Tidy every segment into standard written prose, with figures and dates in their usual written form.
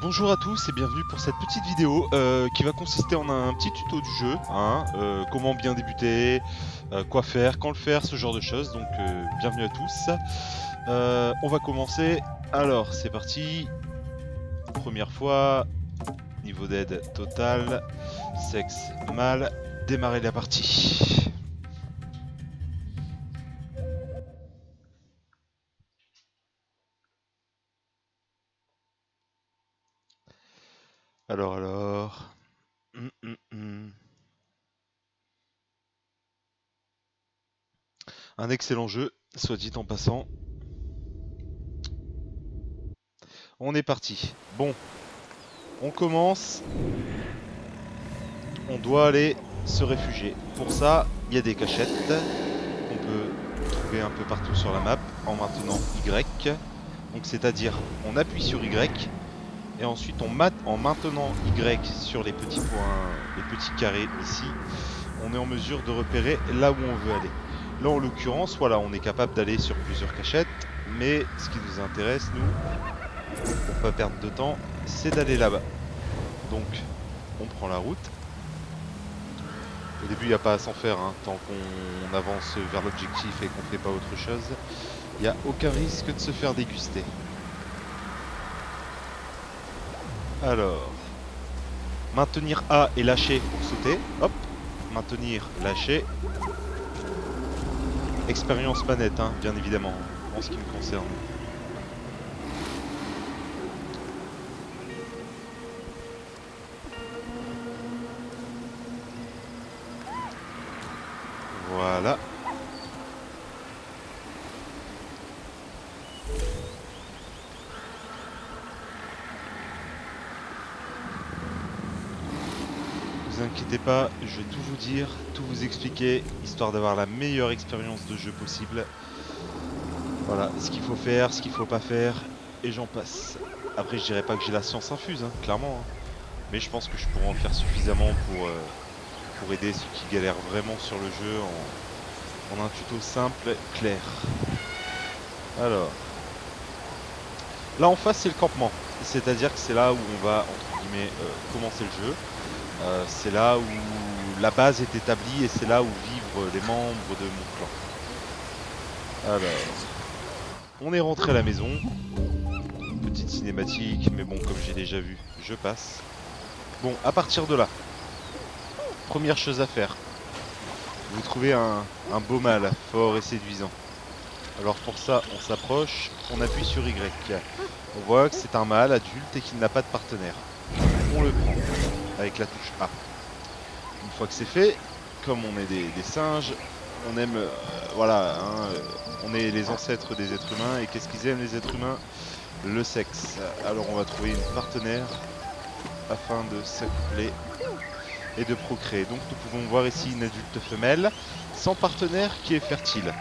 Bonjour à tous et bienvenue pour cette petite vidéo qui va consister en un petit tuto du jeu, hein, comment bien débuter, quoi faire, quand le faire, ce genre de choses, donc bienvenue à tous. On va commencer, alors c'est parti, première fois, niveau d'aide total, sexe mâle, démarrer la partie. Alors... hum. Un excellent jeu, soit dit en passant. On est parti. Bon, on commence. On doit aller se réfugier. Pour ça, il y a des cachettes qu'on peut trouver un peu partout sur la map en maintenant Y. Donc c'est-à-dire, on appuie sur Y et ensuite en maintenant Y sur les petits points, les petits carrés ici, on est en mesure de repérer là où on veut aller. Là en l'occurrence, voilà, on est capable d'aller sur plusieurs cachettes, mais ce qui nous intéresse, nous, pour pas perdre de temps, c'est d'aller là-bas. Donc, on prend la route. Au début, il n'y a pas à s'en faire, hein. Tant qu'on avance vers l'objectif et qu'on ne fait pas autre chose, il n'y a aucun risque de se faire déguster. Alors, maintenir A et lâcher pour sauter. Hop, maintenir, lâcher. Expérience manette, hein, bien évidemment, en ce qui me concerne. Voilà. Ne vous inquiétez pas, je vais tout vous dire, tout vous expliquer, histoire d'avoir la meilleure expérience de jeu possible. Voilà, ce qu'il faut faire, ce qu'il faut pas faire, et j'en passe. Après, je dirais pas que j'ai la science infuse, hein, clairement. Hein. Mais je pense que je pourrais en faire suffisamment pour aider ceux qui galèrent vraiment sur le jeu en un tuto simple, clair. Alors, là en face c'est le campement, c'est-à-dire que c'est là où on va, entre guillemets, commencer le jeu. C'est là où la base est établie et c'est là où vivent les membres de mon clan. Alors, on est rentré à la maison. Petite cinématique, mais bon, comme j'ai déjà vu, je passe. Bon, à partir de là, première chose à faire, vous trouvez un beau mâle, fort et séduisant. Alors pour ça, on s'approche, on appuie sur Y. On voit que c'est un mâle adulte et qu'il n'a pas de partenaire. On le prend avec la touche A. Une fois que c'est fait, comme on est des singes, on aime, voilà, hein, on est les ancêtres des êtres humains. Et qu'est-ce qu'ils aiment les êtres humains? Le sexe. Alors on va trouver une partenaire afin de s'accoupler et de procréer. Donc nous pouvons voir ici une adulte femelle sans partenaire qui est fertile.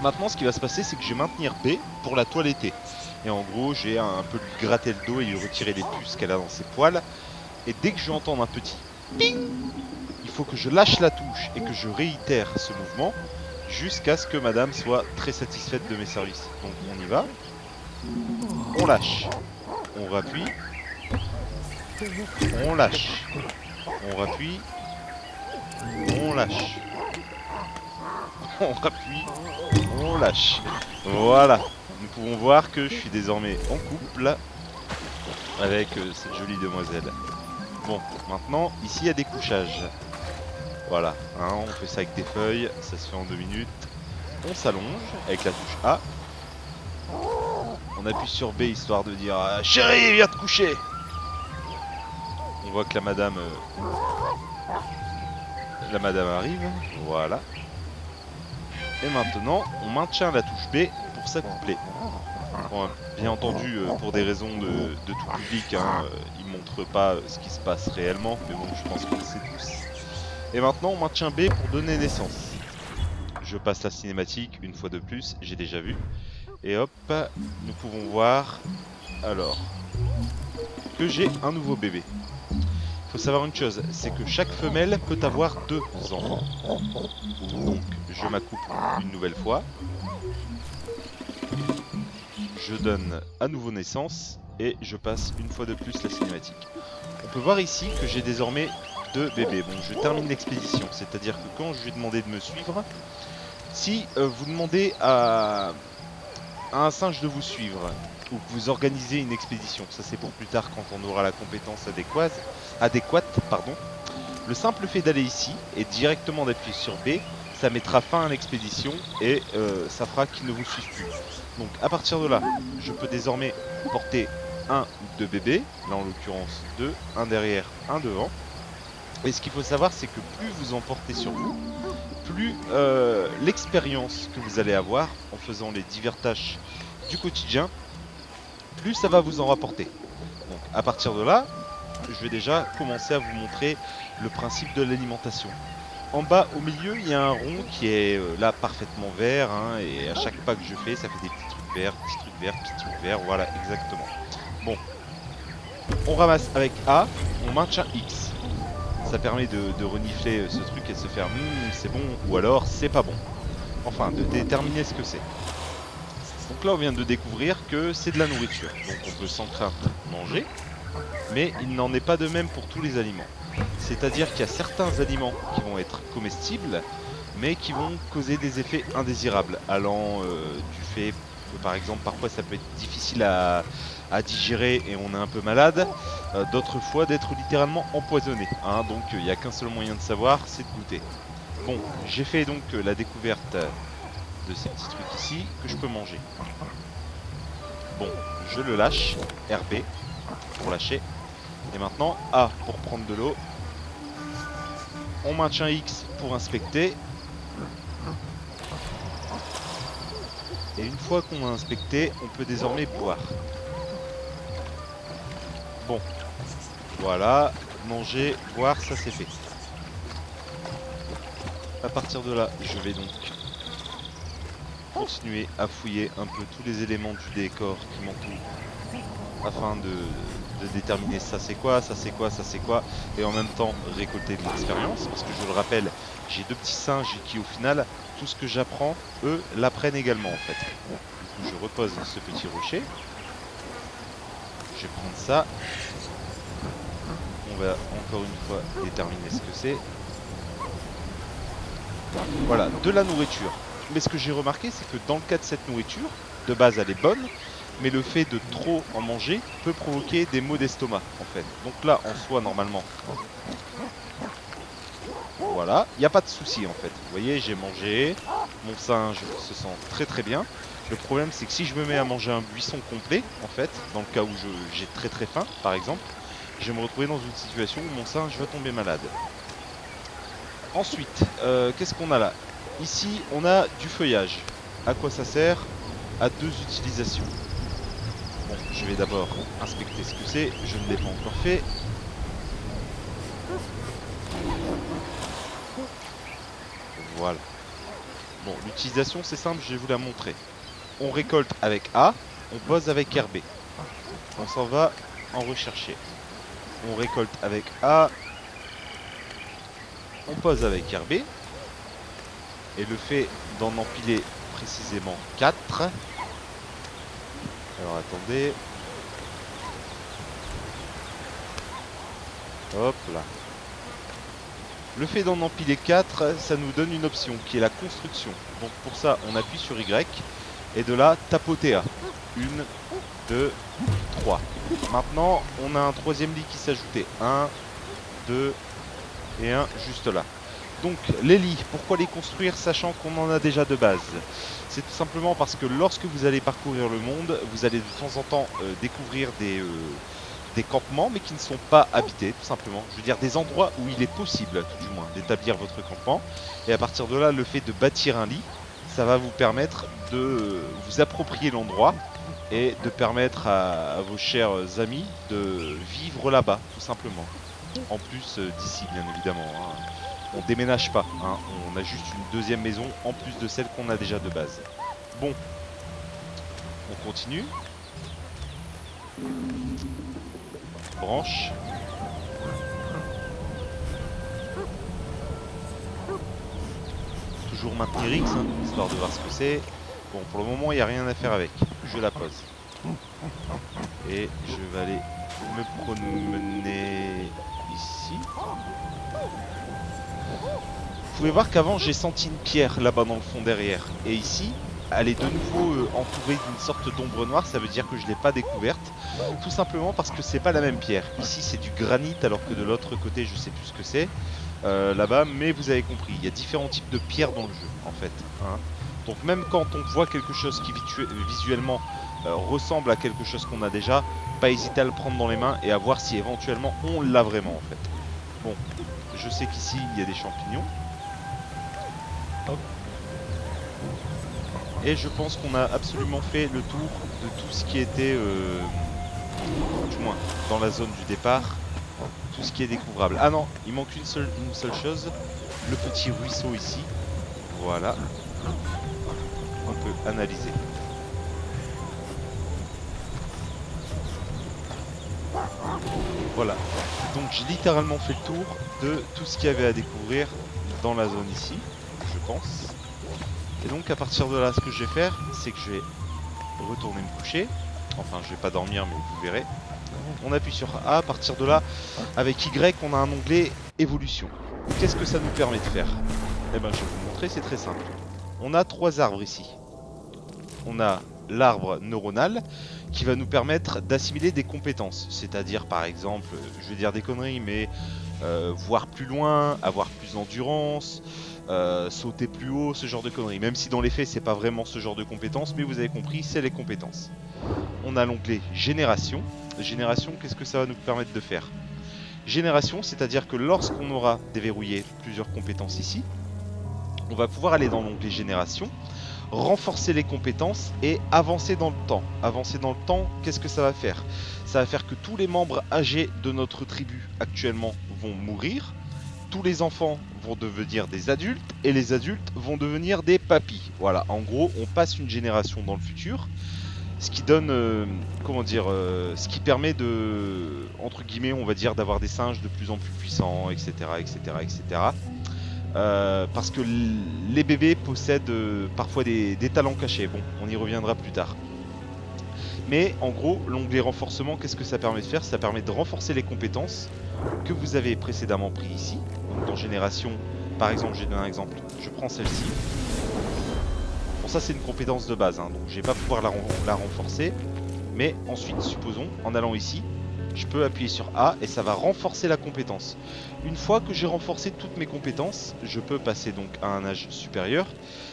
Maintenant ce qui va se passer, c'est que je vais maintenir B pour la toiletter. Et en gros j'ai un peu lui gratter le dos et lui retirer les puces qu'elle a dans ses poils. Et dès que je vais entendre un petit ping, il faut que je lâche la touche et que je réitère ce mouvement jusqu'à ce que madame soit très satisfaite de mes services. Donc on y va, on lâche, on rappuie, on lâche, on rappuie, on lâche, on rappuie, on lâche. Voilà, nous pouvons voir que je suis désormais en couple avec cette jolie demoiselle. Bon, maintenant, ici il y a des couchages. Voilà, hein, on fait ça avec des feuilles, ça se fait en 2 minutes. On s'allonge avec la touche A. On appuie sur B histoire de dire chérie, viens te coucher. On voit que la madame arrive, voilà. Et maintenant, on maintient la touche B pour s'accoupler. Bon, bien entendu, pour des raisons de tout public, hein, il ne montre pas ce qui se passe réellement, mais bon, je pense qu'on le sait tous. Et maintenant, on maintient B pour donner naissance. Je passe la cinématique une fois de plus, j'ai déjà vu. Et hop, nous pouvons voir, alors, que j'ai un nouveau bébé. Il faut savoir une chose, c'est que chaque femelle peut avoir 2 enfants. Donc, je m'accouple une nouvelle fois. je donne à nouveau naissance et je passe une fois de plus la cinématique. On peut voir ici que j'ai désormais 2 bébés. Bon, je termine l'expédition, c'est-à-dire que quand je lui ai demandé de me suivre, si vous demandez à un singe de vous suivre, ou que vous organisez une expédition, ça c'est pour plus tard quand on aura la compétence adéquate, pardon. Le simple fait d'aller ici et directement d'appuyer sur B, ça mettra fin à l'expédition et ça fera qu'il ne vous suive plus. Donc à partir de là, je peux désormais porter un ou deux bébés, là en l'occurrence deux, un derrière, un devant. Et ce qu'il faut savoir, c'est que plus vous en portez sur vous, plus l'expérience que vous allez avoir en faisant les diverses tâches du quotidien, plus ça va vous en rapporter. Donc à partir de là, je vais déjà commencer à vous montrer le principe de l'alimentation. En bas au milieu, il y a un rond qui est là parfaitement vert, hein, et à chaque pas que je fais, ça fait des petits trucs verts, petits trucs verts, petits trucs verts, voilà exactement. Bon, on ramasse avec A, on maintient X. Ça permet de renifler ce truc et de se faire c'est bon ou alors c'est pas bon. Enfin, de déterminer ce que c'est. Donc là, on vient de découvrir que c'est de la nourriture. Donc on peut sans crainte manger, mais il n'en est pas de même pour tous les aliments. C'est-à-dire qu'il y a certains aliments qui vont être comestibles, mais qui vont causer des effets indésirables, allant du fait que par exemple parfois ça peut être difficile à digérer et on est un peu malade, d'autres fois d'être littéralement empoisonné, hein, donc il n'y a qu'un seul moyen de savoir, c'est de goûter. Bon, j'ai fait donc la découverte de ces petits trucs ici que je peux manger. Bon, je le lâche, RB pour lâcher, et maintenant A pour prendre de l'eau. On maintient X pour inspecter. Et une fois qu'on a inspecté, on peut désormais boire. Bon, voilà, manger, boire, ça c'est fait. À partir de là, je vais donc continuer à fouiller un peu tous les éléments du décor qui m'entourent afin de déterminer ça c'est quoi, ça c'est quoi, ça c'est quoi, et en même temps récolter de l'expérience, parce que je le rappelle, j'ai deux petits singes qui au final, tout ce que j'apprends, eux l'apprennent également en fait. Du coup je repose ce petit rocher, je vais prendre ça, on va encore une fois déterminer ce que c'est. Voilà, de la nourriture. Mais ce que j'ai remarqué, c'est que dans le cas de cette nourriture, de base elle est bonne, mais le fait de trop en manger peut provoquer des maux d'estomac en fait. Donc là en soi normalement, voilà, il n'y a pas de souci en fait. Vous voyez, j'ai mangé, mon singe se sent très très bien. Le problème c'est que si je me mets à manger un buisson complet en fait, dans le cas où j'ai très très faim par exemple, je vais me retrouver dans une situation où mon singe va tomber malade. Ensuite, qu'est-ce qu'on a là? Ici on a du feuillage. À quoi ça sert? À deux utilisations. Bon, je vais d'abord inspecter ce que c'est, je ne l'ai pas encore fait. Voilà. Bon, l'utilisation c'est simple, je vais vous la montrer. On récolte avec A, on pose avec RB. On s'en va en rechercher. On récolte avec A, on pose avec RB. Et le fait d'en empiler précisément 4. Alors attendez. Hop là. Le fait d'en empiler 4, ça nous donne une option qui est la construction. Donc pour ça, on appuie sur Y et de là, tapoter A. 1, 2, 3. Maintenant, on a un troisième lit qui s'ajoutait. 1, 2 et 1 juste là. Donc les lits, pourquoi les construire sachant qu'on en a déjà de base? C'est tout simplement parce que lorsque vous allez parcourir le monde, vous allez de temps en temps découvrir des campements, mais qui ne sont pas habités, tout simplement. Je veux dire des endroits où il est possible, tout du moins, d'établir votre campement. Et à partir de là, le fait de bâtir un lit, ça va vous permettre de vous approprier l'endroit et de permettre à vos chers amis de vivre là-bas, tout simplement. En plus d'ici, bien évidemment. Hein. On déménage pas, hein. On a juste une deuxième maison en plus de celle qu'on a déjà de base. Bon, on continue. Branche. Toujours maintenir X, hein, histoire de voir ce que c'est. Bon, pour le moment, il n'y a rien à faire avec. Je la pose. Et je vais aller me promener ici. Vous pouvez voir qu'avant j'ai senti une pierre là-bas dans le fond derrière. Et ici, elle est de nouveau entourée d'une sorte d'ombre noire, ça veut dire que je ne l'ai pas découverte. Tout simplement parce que c'est pas la même pierre. Ici c'est du granit alors que de l'autre côté je sais plus ce que c'est. Là-bas, mais vous avez compris, il y a différents types de pierres dans le jeu en fait. Hein. Donc même quand on voit quelque chose qui visuellement ressemble à quelque chose qu'on a déjà, pas hésiter à le prendre dans les mains et à voir si éventuellement on l'a vraiment en fait. Bon, je sais qu'ici il y a des champignons. Hop. Et je pense qu'on a absolument fait le tour de tout ce qui était, du moins dans la zone du départ, tout ce qui est découvrable. Ah non, il manque une seule chose, le petit ruisseau ici. Voilà, on peut analyser. Voilà, donc j'ai littéralement fait le tour de tout ce qu'il y avait à découvrir dans la zone ici, je pense. Et donc à partir de là, ce que je vais faire, c'est que je vais retourner me coucher. Enfin, je vais pas dormir, mais vous verrez. On appuie sur A, à partir de là, avec Y, on a un onglet évolution. Qu'est-ce que ça nous permet de faire? Eh ben, je vais vous montrer, c'est très simple. On a 3 arbres ici. On a l'arbre neuronal qui va nous permettre d'assimiler des compétences. C'est-à-dire, par exemple, je vais dire des conneries, mais voir plus loin, avoir plus d'endurance, sauter plus haut, ce genre de conneries. Même si dans les faits, c'est pas vraiment ce genre de compétences, mais vous avez compris, c'est les compétences. On a l'onglet génération. Génération, qu'est-ce que ça va nous permettre de faire? Génération, c'est-à-dire que lorsqu'on aura déverrouillé plusieurs compétences ici, on va pouvoir aller dans l'onglet génération, renforcer les compétences et avancer dans le temps. Avancer dans le temps, qu'est-ce que ça va faire? Ça va faire que tous les membres âgés de notre tribu actuellement vont mourir, tous les enfants vont devenir des adultes et les adultes vont devenir des papis. Voilà, en gros, on passe une génération dans le futur. Ce qui donne, comment dire, ce qui permet de, entre guillemets, on va dire, d'avoir des singes de plus en plus puissants, etc., etc., etc. Parce que les bébés possèdent parfois des talents cachés. Bon, on y reviendra plus tard. Mais en gros, l'onglet renforcement, qu'est-ce que ça permet de faire? Ça permet de renforcer les compétences que vous avez précédemment pris ici. Donc dans génération, par exemple, j'ai donné un exemple. Je prends celle-ci. Bon, ça c'est une compétence de base, hein, donc je vais pas pouvoir la renforcer. Mais ensuite, supposons, en allant ici, je peux appuyer sur A et ça va renforcer la compétence. Une fois que j'ai renforcé toutes mes compétences, je peux passer donc à un âge supérieur,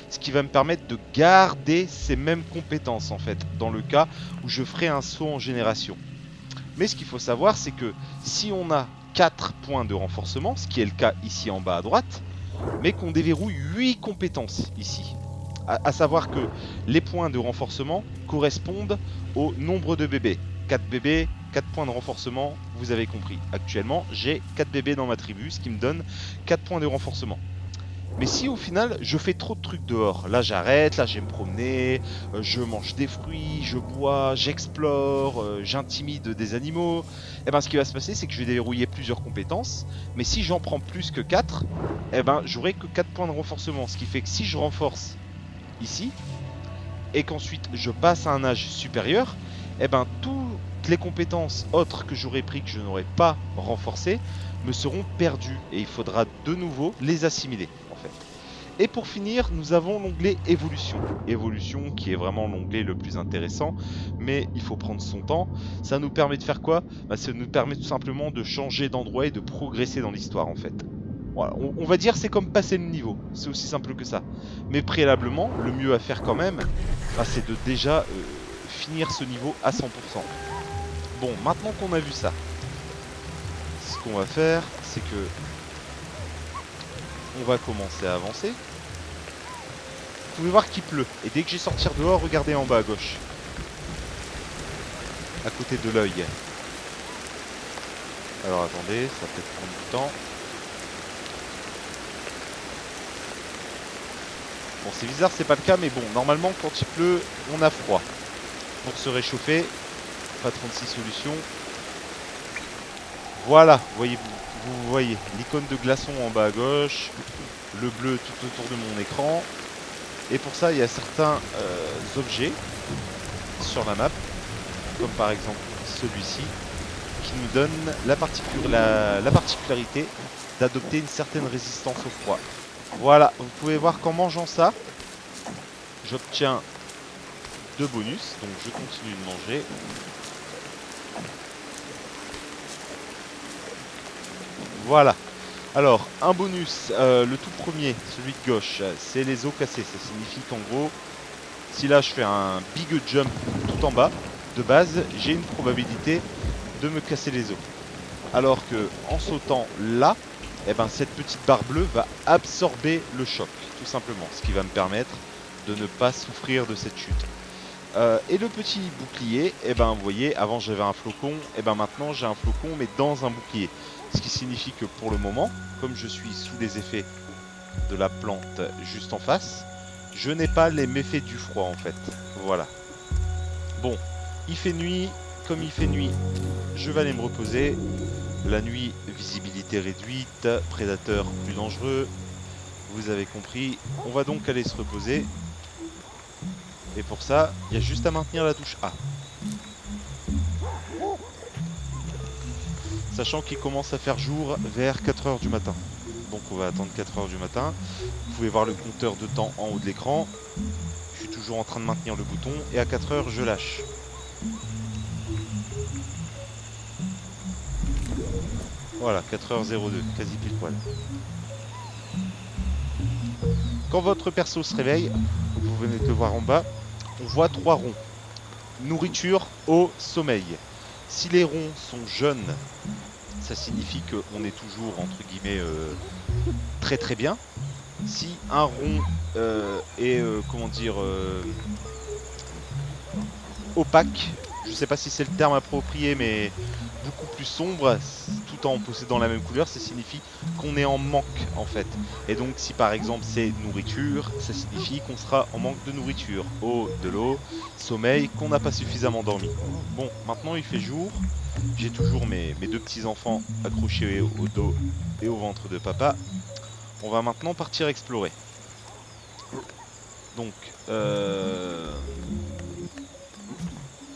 ce qui va me permettre de garder ces mêmes compétences en fait, dans le cas où je ferai un saut en génération. Mais ce qu'il faut savoir, c'est que si on a 4 points de renforcement, ce qui est le cas ici en bas à droite, mais qu'on déverrouille 8 compétences ici. À savoir que les points de renforcement correspondent au nombre de bébés. 4 bébés, 4 points de renforcement, vous avez compris. Actuellement, j'ai 4 bébés dans ma tribu, ce qui me donne 4 points de renforcement. Mais si au final, je fais trop de trucs dehors, là j'arrête, là je vais me promener, je mange des fruits, je bois, j'explore, j'intimide des animaux, et ben ce qui va se passer, c'est que je vais déverrouiller plusieurs compétences, mais si j'en prends plus que 4, et ben j'aurai que 4 points de renforcement, ce qui fait que si je renforce ici, et qu'ensuite je passe à un âge supérieur, et ben toutes les compétences autres que j'aurais pris que je n'aurais pas renforcées me seront perdues et il faudra de nouveau les assimiler en fait. Et pour finir, nous avons l'onglet évolution. Évolution qui est vraiment l'onglet le plus intéressant, mais il faut prendre son temps. Ça nous permet de faire quoi? Ça nous permet tout simplement de changer d'endroit et de progresser dans l'histoire en fait. Voilà, on va dire c'est comme passer le niveau, c'est aussi simple que ça. Mais préalablement, le mieux à faire quand même, c'est de déjà finir ce niveau à 100%. Bon, maintenant qu'on a vu ça, ce qu'on va faire, c'est que on va commencer à avancer. Vous pouvez voir qu'il pleut, et dès que je vais sortir dehors, regardez en bas à gauche, à côté de l'œil. Alors attendez, ça va peut-être prendre du temps. Bon, c'est bizarre, c'est pas le cas, mais bon, normalement, quand il pleut, on a froid. Pour se réchauffer, pas 36 solutions. Voilà, vous voyez l'icône de glaçon en bas à gauche, le bleu tout autour de mon écran. Et pour ça, il y a certains objets sur la map comme par exemple celui-ci, qui nous donne la particularité d'adopter une certaine résistance au froid. Voilà, vous pouvez voir qu'en mangeant ça, j'obtiens 2 bonus, donc je continue de manger. Voilà. Alors, un bonus, le tout premier, celui de gauche, c'est les os cassés. Ça signifie qu'en gros, si là je fais un big jump tout en bas, de base, j'ai une probabilité de me casser les os. Alors que en sautant là, eh ben, cette petite barre bleue va absorber le choc, tout simplement. Ce qui va me permettre de ne pas souffrir de cette chute. Et le petit bouclier, eh ben, vous voyez, avant j'avais un flocon, et ben maintenant j'ai un flocon mais dans un bouclier. Ce qui signifie que pour le moment, comme je suis sous les effets de la plante juste en face, je n'ai pas les méfaits du froid en fait. Voilà. Bon, il fait nuit, comme il fait nuit, je vais aller me reposer. La nuit, visibilité réduite, prédateur plus dangereux, vous avez compris. On va donc aller se reposer. Et pour ça, il y a juste à maintenir la touche A. Sachant qu'il commence à faire jour vers 4 h du matin. Donc on va attendre 4 h du matin. Vous pouvez voir le compteur de temps en haut de l'écran. Je suis toujours en train de maintenir le bouton. Et à 4 h, je lâche. Voilà, 4h02, quasi pile poil. Quand votre perso se réveille, vous venez de le voir en bas, on voit 3 ronds. Nourriture, eau, sommeil. Si les ronds sont jaunes, ça signifie qu'on est toujours, entre guillemets, très très bien. Si un rond est, comment dire, opaque, je sais pas si c'est le terme approprié, mais beaucoup plus sombre, tout en possédant la même couleur, ça signifie qu'on est en manque en fait. Et donc si par exemple c'est nourriture, ça signifie qu'on sera en manque de nourriture. Eau, de l'eau, sommeil, qu'on n'a pas suffisamment dormi. Bon, maintenant il fait jour, j'ai toujours mes 2 petits enfants accrochés au dos et au ventre de papa. On va maintenant partir explorer. Donc,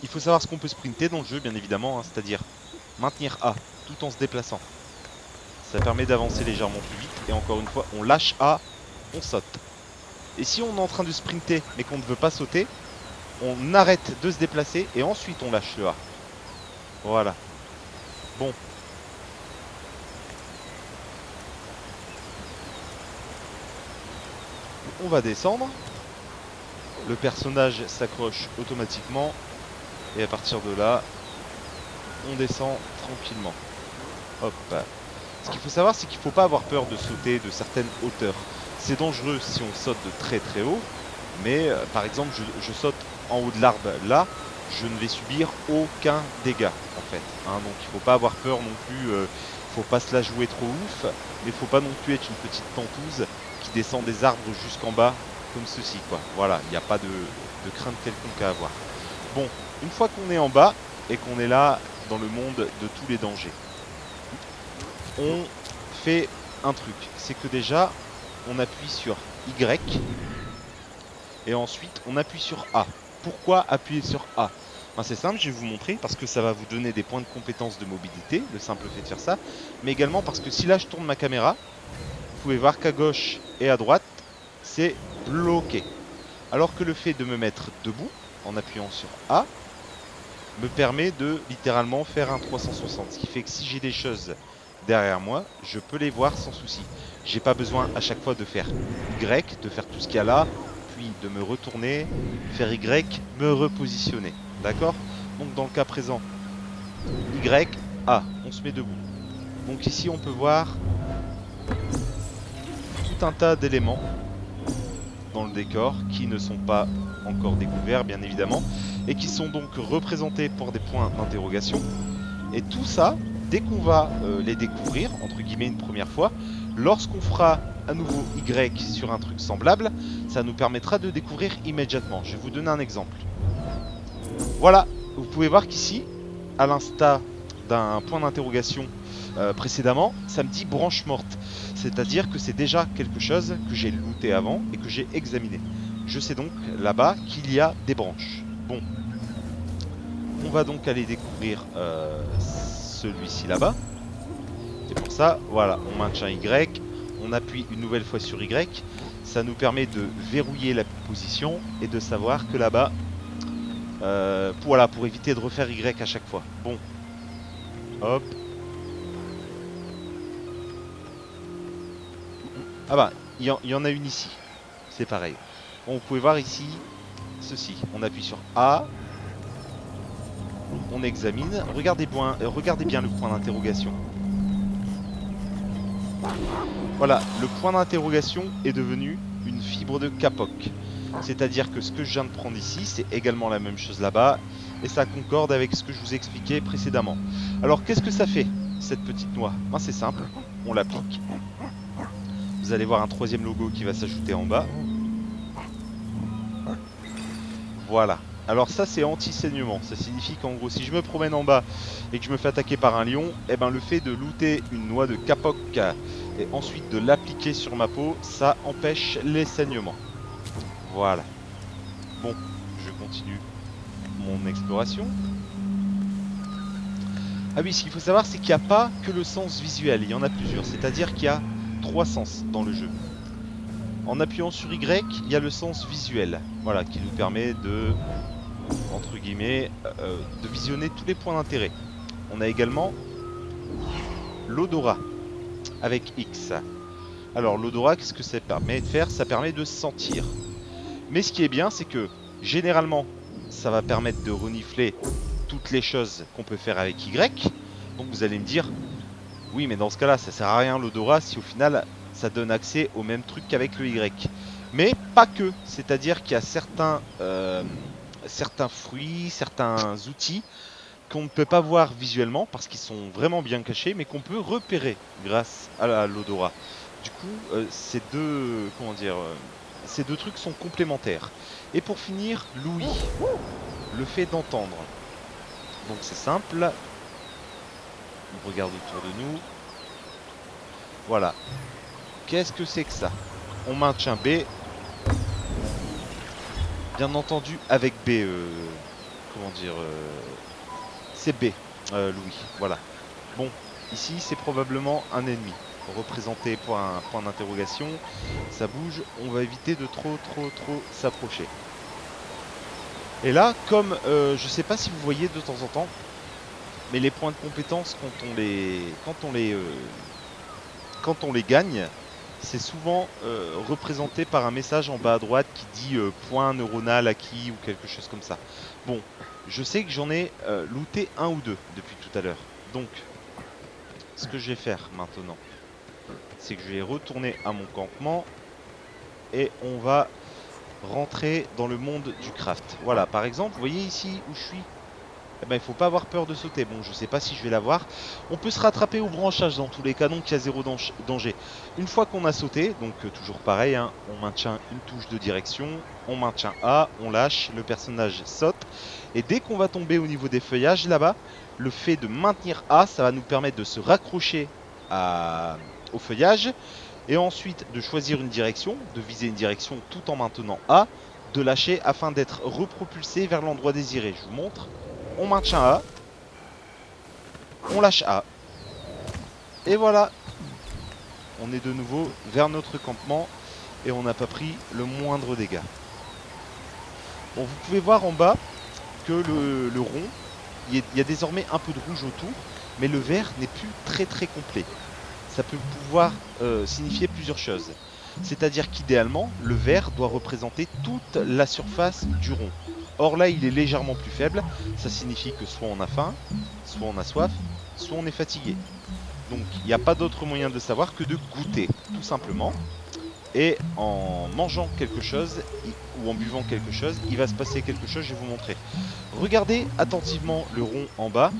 il faut savoir ce qu'on peut sprinter dans le jeu, bien évidemment, hein, c'est-à-dire maintenir A tout en se déplaçant. Ça permet d'avancer légèrement plus vite. Et encore une fois, on lâche A, on saute. Et si on est en train de sprinter mais qu'on ne veut pas sauter, on arrête de se déplacer et ensuite on lâche le A. Voilà. Bon. On va descendre. Le personnage s'accroche automatiquement. Et à partir de là, on descend tranquillement. Hop. Ce qu'il faut savoir, c'est qu'il ne faut pas avoir peur de sauter de certaines hauteurs. C'est dangereux si on saute de très très haut. Mais par exemple, je saute en haut de l'arbre là, je ne vais subir aucun dégât en fait. Hein, donc il ne faut pas avoir peur non plus. Faut pas se la jouer trop ouf. Mais il ne faut pas non plus être une petite tentouse qui descend des arbres jusqu'en bas comme ceci quoi. Voilà, il n'y a pas de crainte quelconque à avoir. Bon, une fois qu'on est en bas et qu'on est là dans le monde de tous les dangers, on fait un truc. C'est que déjà, on appuie sur Y et ensuite on appuie sur A. Pourquoi appuyer sur A? Ben, c'est simple, je vais vous montrer parce que ça va vous donner des points de compétence de mobilité, le simple fait de faire ça, mais également parce que si là je tourne ma caméra, vous pouvez voir qu'à gauche et à droite, c'est bloqué. Alors que le fait de me mettre debout, en appuyant sur A, me permet de littéralement faire un 360. Ce qui fait que si j'ai des choses derrière moi, je peux les voir sans souci. J'ai pas besoin à chaque fois de faire Y, de faire tout ce qu'il y a là, puis de me retourner, faire Y, me repositionner. D'accord? Donc dans le cas présent, Y, A, on se met debout. Donc ici on peut voir tout un tas d'éléments dans le décor qui ne sont pas encore découverts bien évidemment et qui sont donc représentés pour des points d'interrogation. Et tout ça, dès qu'on va les découvrir, entre guillemets une première fois, lorsqu'on fera à nouveau Y sur un truc semblable, ça nous permettra de découvrir immédiatement. Je vais vous donner un exemple. Voilà, vous pouvez voir qu'ici, à l'instar d'un point d'interrogation précédemment, ça me dit branche morte. C'est-à-dire que c'est déjà quelque chose que j'ai looté avant et que j'ai examiné. Je sais donc là-bas qu'il y a des branches. Bon. On va donc aller découvrir celui-ci là-bas. Et pour ça, voilà, on maintient Y, on appuie une nouvelle fois sur Y. Ça nous permet de verrouiller la position et de savoir que là-bas, voilà, pour éviter de refaire Y à chaque fois. Bon, hop. Ah bah, il y en a une ici. C'est pareil. Bon, vous pouvez voir ici, ceci. On appuie sur A. On examine. Regardez bien le point d'interrogation. Voilà, le point d'interrogation est devenu une fibre de Kapok. C'est-à-dire que ce que je viens de prendre ici, c'est également la même chose là-bas. Et ça concorde avec ce que je vous expliquais précédemment. Alors, qu'est-ce que ça fait, cette petite noix? Ben, c'est simple, on l'applique. Vous allez voir un troisième logo qui va s'ajouter en bas. Voilà. Alors ça, c'est anti-saignement. Ça signifie qu'en gros, si je me promène en bas et que je me fais attaquer par un lion, eh ben, le fait de looter une noix de Kapok et ensuite de l'appliquer sur ma peau, ça empêche les saignements. Voilà. Bon, je continue mon exploration. Ah oui, ce qu'il faut savoir, c'est qu'il n'y a pas que le sens visuel, il y en a plusieurs. C'est-à-dire qu'il y a 3 sens dans le jeu. En appuyant sur Y, il y a le sens visuel, voilà, qui nous permet de, entre guillemets, de visionner tous les points d'intérêt. On a également l'odorat, avec X. Alors l'odorat, qu'est-ce que ça permet de faire? Ça permet de sentir. Mais ce qui est bien, c'est que, généralement, ça va permettre de renifler toutes les choses qu'on peut faire avec Y. Donc vous allez me dire, oui mais dans ce cas là ça sert à rien l'odorat si au final ça donne accès au même truc qu'avec le Y. Mais pas que, c'est-à-dire qu'il y a certains fruits, certains outils qu'on ne peut pas voir visuellement parce qu'ils sont vraiment bien cachés mais qu'on peut repérer grâce à l'odorat. Du coup ces deux, comment dire, ces deux trucs sont complémentaires. Et pour finir, l'ouïe, le fait d'entendre. Donc c'est simple. On regarde autour de nous. Voilà. Qu'est-ce que c'est que ça? On maintient B. Bien entendu avec B. Comment dire c'est B. Louis. Voilà. Bon. Ici c'est probablement un ennemi. Représenté par un point d'interrogation. Ça bouge. On va éviter de trop s'approcher. Et là, comme je sais pas si vous voyez de temps en temps, mais les points de compétence quand on les gagne, c'est souvent représenté par un message en bas à droite qui dit point neuronal acquis ou quelque chose comme ça. Bon, je sais que j'en ai looté un ou deux depuis tout à l'heure. Donc, ce que je vais faire maintenant, c'est que je vais retourner à mon campement et on va rentrer dans le monde du craft. Voilà, par exemple, vous voyez ici où je suis, eh ben, il faut pas avoir peur de sauter. Bon, je sais pas si je vais l'avoir. On peut se rattraper au branchage dans tous les cas, donc il y a zéro danger. Une fois qu'on a sauté, donc toujours pareil, hein, on maintient une touche de direction, on maintient A, on lâche, le personnage saute. Et dès qu'on va tomber au niveau des feuillages là-bas, le fait de maintenir A, ça va nous permettre de se raccrocher au feuillage. Et ensuite de choisir une direction, de viser une direction tout en maintenant A, de lâcher afin d'être repropulsé vers l'endroit désiré. Je vous montre. On maintient A. On lâche A. Et voilà. On est de nouveau vers notre campement et on n'a pas pris le moindre dégât. Bon, vous pouvez voir en bas que le rond, il y a désormais un peu de rouge autour, mais le vert n'est plus très complet. Ça peut pouvoir signifier plusieurs choses. C'est-à-dire qu'idéalement, le vert doit représenter toute la surface du rond. Or là, il est légèrement plus faible. Ça signifie que soit on a faim, soit on a soif, soit on est fatigué. Donc il n'y a pas d'autre moyen de savoir que de goûter, tout simplement. Et en mangeant quelque chose, ou en buvant quelque chose, il va se passer quelque chose, je vais vous montrer. Regardez attentivement le rond en bas.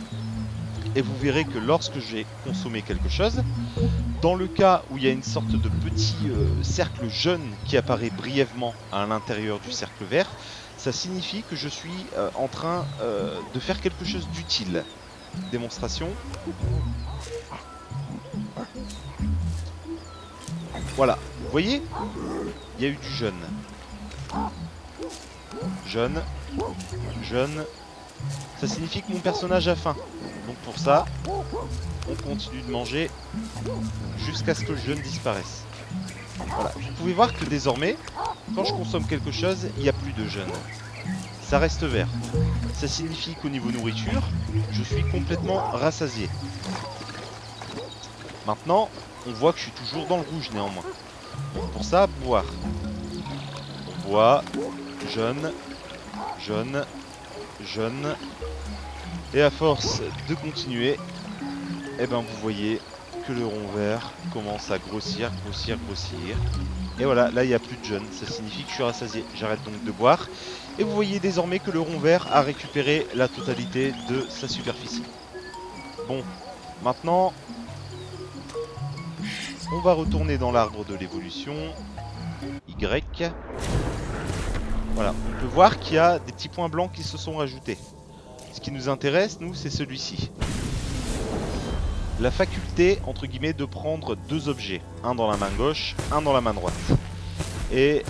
Et vous verrez que lorsque j'ai consommé quelque chose, dans le cas où il y a une sorte de petit cercle jaune qui apparaît brièvement à l'intérieur du cercle vert, ça signifie que je suis en train de faire quelque chose d'utile. Démonstration. Voilà, vous voyez, il y a eu du jaune. Jaune, jaune, ça signifie que mon personnage a faim. Donc pour ça, on continue de manger jusqu'à ce que le jeûne disparaisse. Voilà, vous pouvez voir que désormais, quand je consomme quelque chose, il n'y a plus de jeûne. Ça reste vert. Ça signifie qu'au niveau nourriture, je suis complètement rassasié. Maintenant, on voit que je suis toujours dans le rouge néanmoins. Donc pour ça, boire. On boit, jeûne, jeûne, jeûne. Et à force de continuer, eh ben vous voyez que le rond vert commence à grossir, grossir, grossir. Et voilà, là il n'y a plus de jeûne, ça signifie que je suis rassasié. J'arrête donc de boire. Et vous voyez désormais que le rond vert a récupéré la totalité de sa superficie. Bon, maintenant, on va retourner dans l'arbre de l'évolution. Y. Voilà, on peut voir qu'il y a des petits points blancs qui se sont rajoutés. Ce qui nous intéresse, nous, c'est celui-ci. La faculté, entre guillemets, de prendre deux objets. Un dans la main gauche, un dans la main droite. Et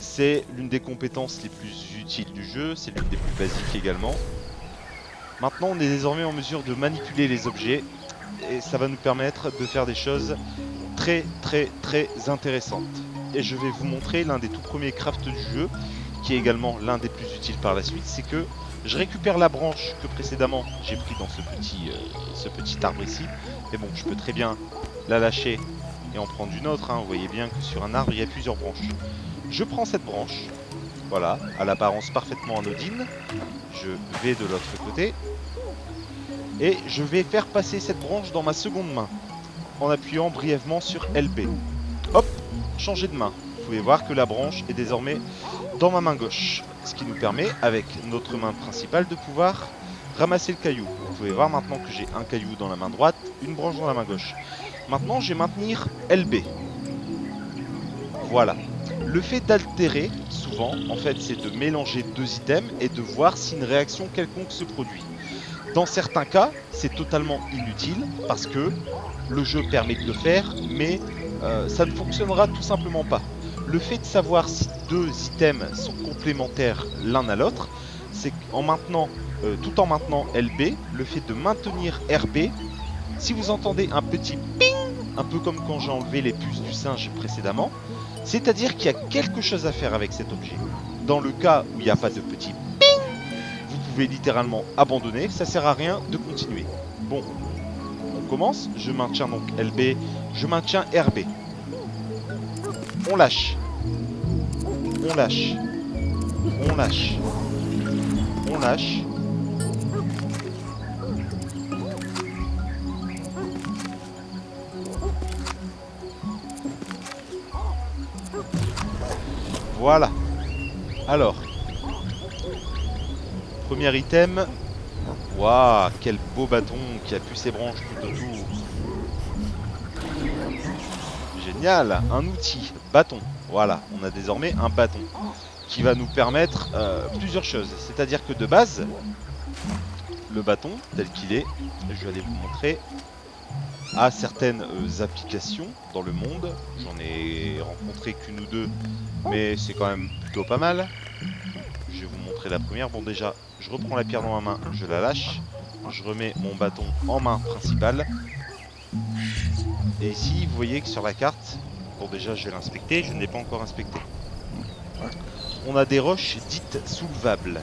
c'est l'une des compétences les plus utiles du jeu, c'est l'une des plus basiques également. Maintenant, on est désormais en mesure de manipuler les objets. Et ça va nous permettre de faire des choses très intéressantes. Et je vais vous montrer l'un des tout premiers crafts du jeu, qui est également l'un des plus utiles par la suite, c'est que je récupère la branche que précédemment j'ai pris dans ce petit arbre ici. Mais bon, je peux très bien la lâcher et en prendre une autre, hein. Vous voyez bien que sur un arbre, il y a plusieurs branches. Je prends cette branche, voilà, à l'apparence parfaitement anodine. Je vais de l'autre côté. Et je vais faire passer cette branche dans ma seconde main, en appuyant brièvement sur LB. Hop, changer de main. Vous pouvez voir que la branche est désormais dans ma main gauche. Ce qui nous permet, avec notre main principale, de pouvoir ramasser le caillou. Vous pouvez voir maintenant que j'ai un caillou dans la main droite, une branche dans la main gauche. Maintenant, je vais maintenir LB. Voilà. Le fait d'altérer, souvent, en fait, c'est de mélanger deux items et de voir si une réaction quelconque se produit. Dans certains cas, c'est totalement inutile parce que le jeu permet de le faire, mais ça ne fonctionnera tout simplement pas. Le fait de savoir si deux items sont complémentaires l'un à l'autre, c'est qu'en maintenant, tout en maintenant LB, le fait de maintenir RB, si vous entendez un petit ping, un peu comme quand j'ai enlevé les puces du singe précédemment, c'est-à-dire qu'il y a quelque chose à faire avec cet objet. Dans le cas où il n'y a pas de petit ping, vous pouvez littéralement abandonner, ça sert à rien de continuer. Bon, on commence, je maintiens donc LB, je maintiens RB. On lâche. On lâche. On lâche. On lâche. Voilà. Alors. Premier item. Waouh, quel beau bâton qui a pu ses branches tout autour. Génial, un outil, bâton. Voilà, on a désormais un bâton qui va nous permettre plusieurs choses. C'est-à-dire que de base, le bâton tel qu'il est, je vais aller vous montrer, a certaines applications dans le monde. J'en ai rencontré qu'une ou deux, mais c'est quand même plutôt pas mal. Je vais vous montrer la première. Bon, déjà, je reprends la pierre dans ma main, je la lâche. Je remets mon bâton en main principale. Et ici, vous voyez que sur la carte, bon déjà je vais l'inspecter, je ne l'ai pas encore inspecté. On a des roches dites soulevables.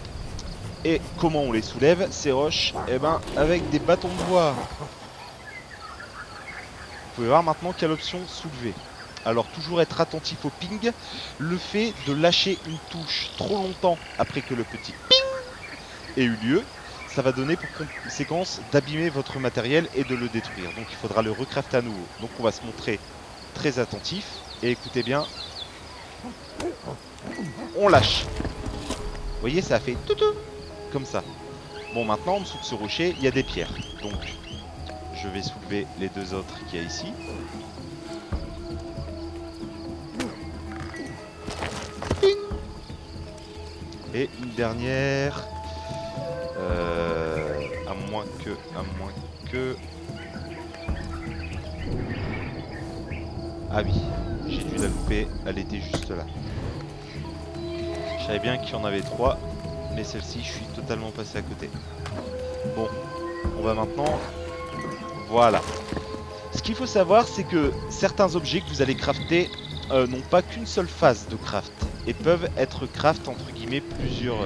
Et comment on les soulève, ces roches? Eh ben, avec des bâtons de bois. Vous pouvez voir maintenant qu'il y a l'option soulever. Alors toujours être attentif au ping. Le fait de lâcher une touche trop longtemps après que le petit ping ait eu lieu, ça va donner pour conséquence d'abîmer votre matériel et de le détruire. Donc il faudra le recrafter à nouveau. Donc on va se montrer très attentif. Et écoutez bien. On lâche. Vous voyez, ça a fait toutou comme ça. Bon, maintenant en dessous de ce rocher, il y a des pierres. Donc je vais soulever les deux autres qu'il y a ici. Et une dernière. À moins que... Ah oui, j'ai dû la louper, elle était juste là. Je savais bien qu'il y en avait trois, mais celle-ci, je suis totalement passé à côté. Bon, on va maintenant... Voilà. Ce qu'il faut savoir, c'est que certains objets que vous allez crafter n'ont pas qu'une seule phase de craft et peuvent être craft entre guillemets plusieurs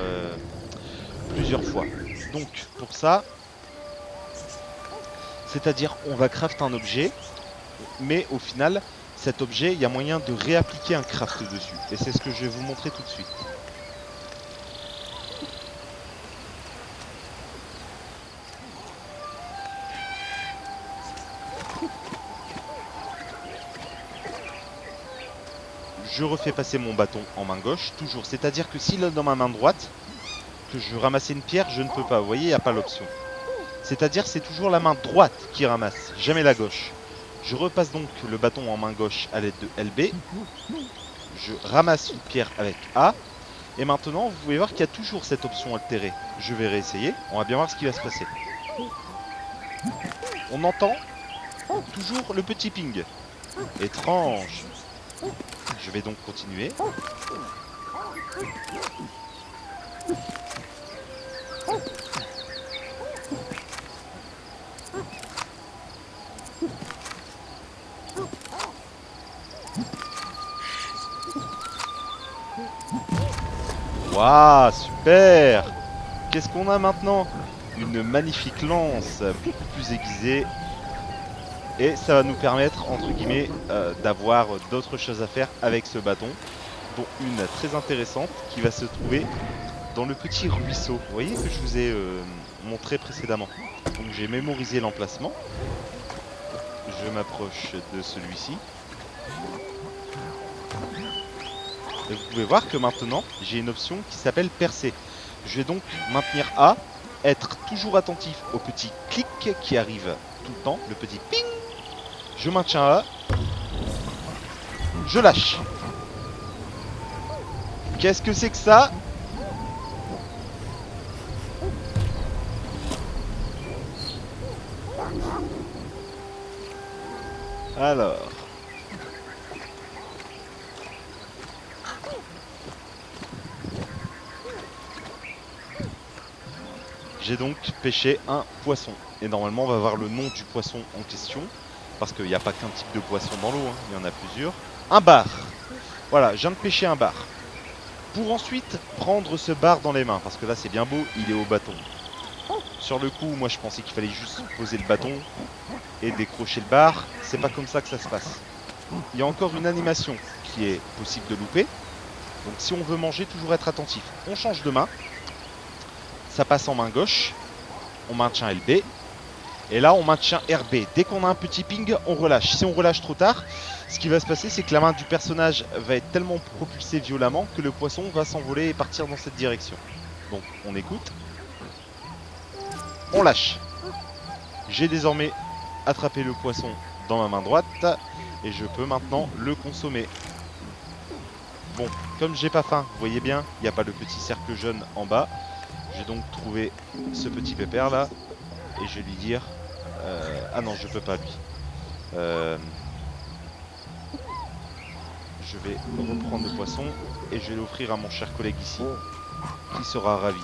fois. Donc pour ça, c'est-à-dire on va craft un objet, mais au final, cet objet, il y a moyen de réappliquer un craft dessus. Et c'est ce que je vais vous montrer tout de suite. Je refais passer mon bâton en main gauche, toujours. C'est-à-dire que s'il est dans ma main droite, que je ramasse une pierre, je ne peux pas. Vous voyez, il n'y a pas l'option. C'est-à-dire c'est toujours la main droite qui ramasse, jamais la gauche. Je repasse donc le bâton en main gauche à l'aide de LB. Je ramasse une pierre avec A. Et maintenant, vous pouvez voir qu'il y a toujours cette option altérée. Je vais réessayer, on va bien voir ce qui va se passer. On entend toujours le petit ping. Étrange. Je vais donc continuer. Waouh, super! Qu'est-ce qu'on a maintenant? Une magnifique lance, beaucoup plus aiguisée. Et ça va nous permettre, entre guillemets, d'avoir d'autres choses à faire avec ce bâton. Dont une très intéressante qui va se trouver dans le petit ruisseau. Vous voyez que je vous ai montré précédemment. Donc j'ai mémorisé l'emplacement. Je m'approche de celui-ci. Et vous pouvez voir que maintenant, j'ai une option qui s'appelle percer. Je vais donc maintenir A, être toujours attentif au petit clic qui arrive tout le temps, le petit ping. Je maintiens A, je lâche. Qu'est-ce que c'est que ça? Alors... j'ai donc pêché un poisson. Et normalement, on va voir le nom du poisson en question. Parce qu'il n'y a pas qu'un type de poisson dans l'eau, hein. Il y en a plusieurs. Un bar. Voilà, je viens de pêcher un bar. Pour ensuite prendre ce bar dans les mains. Parce que là, c'est bien beau, il est au bâton. Sur le coup, moi, je pensais qu'il fallait juste poser le bâton et décrocher le bar. C'est pas comme ça que ça se passe. Il y a encore une animation qui est possible de louper. Donc si on veut manger, toujours être attentif. On change de main. Ça passe en main gauche. On maintient LB. Et là, on maintient RB. Dès qu'on a un petit ping, on relâche. Si on relâche trop tard, ce qui va se passer, c'est que la main du personnage va être tellement propulsée violemment que le poisson va s'envoler et partir dans cette direction. Donc, on écoute. On lâche. J'ai désormais attrapé le poisson dans ma main droite. Et je peux maintenant le consommer. Bon, comme j'ai pas faim, vous voyez bien, il n'y a pas le petit cercle jaune en bas. J'ai donc trouvé ce petit pépère là. Et je vais lui dire... ah non, je peux pas lui. Je vais reprendre le poisson et je vais l'offrir à mon cher collègue ici, qui sera ravi.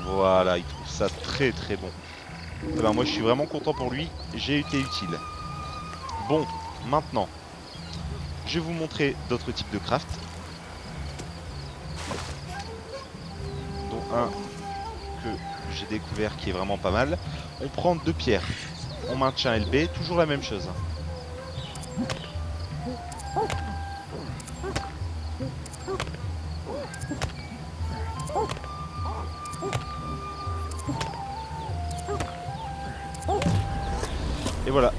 Voilà, il trouve ça très très bon. Eh ben, moi je suis vraiment content pour lui, j'ai été utile. Bon, maintenant, je vais vous montrer d'autres types de craft. Dont un que j'ai découvert qui est vraiment pas mal. On prend 2 pierres, on maintient LB, toujours la même chose. Et voilà.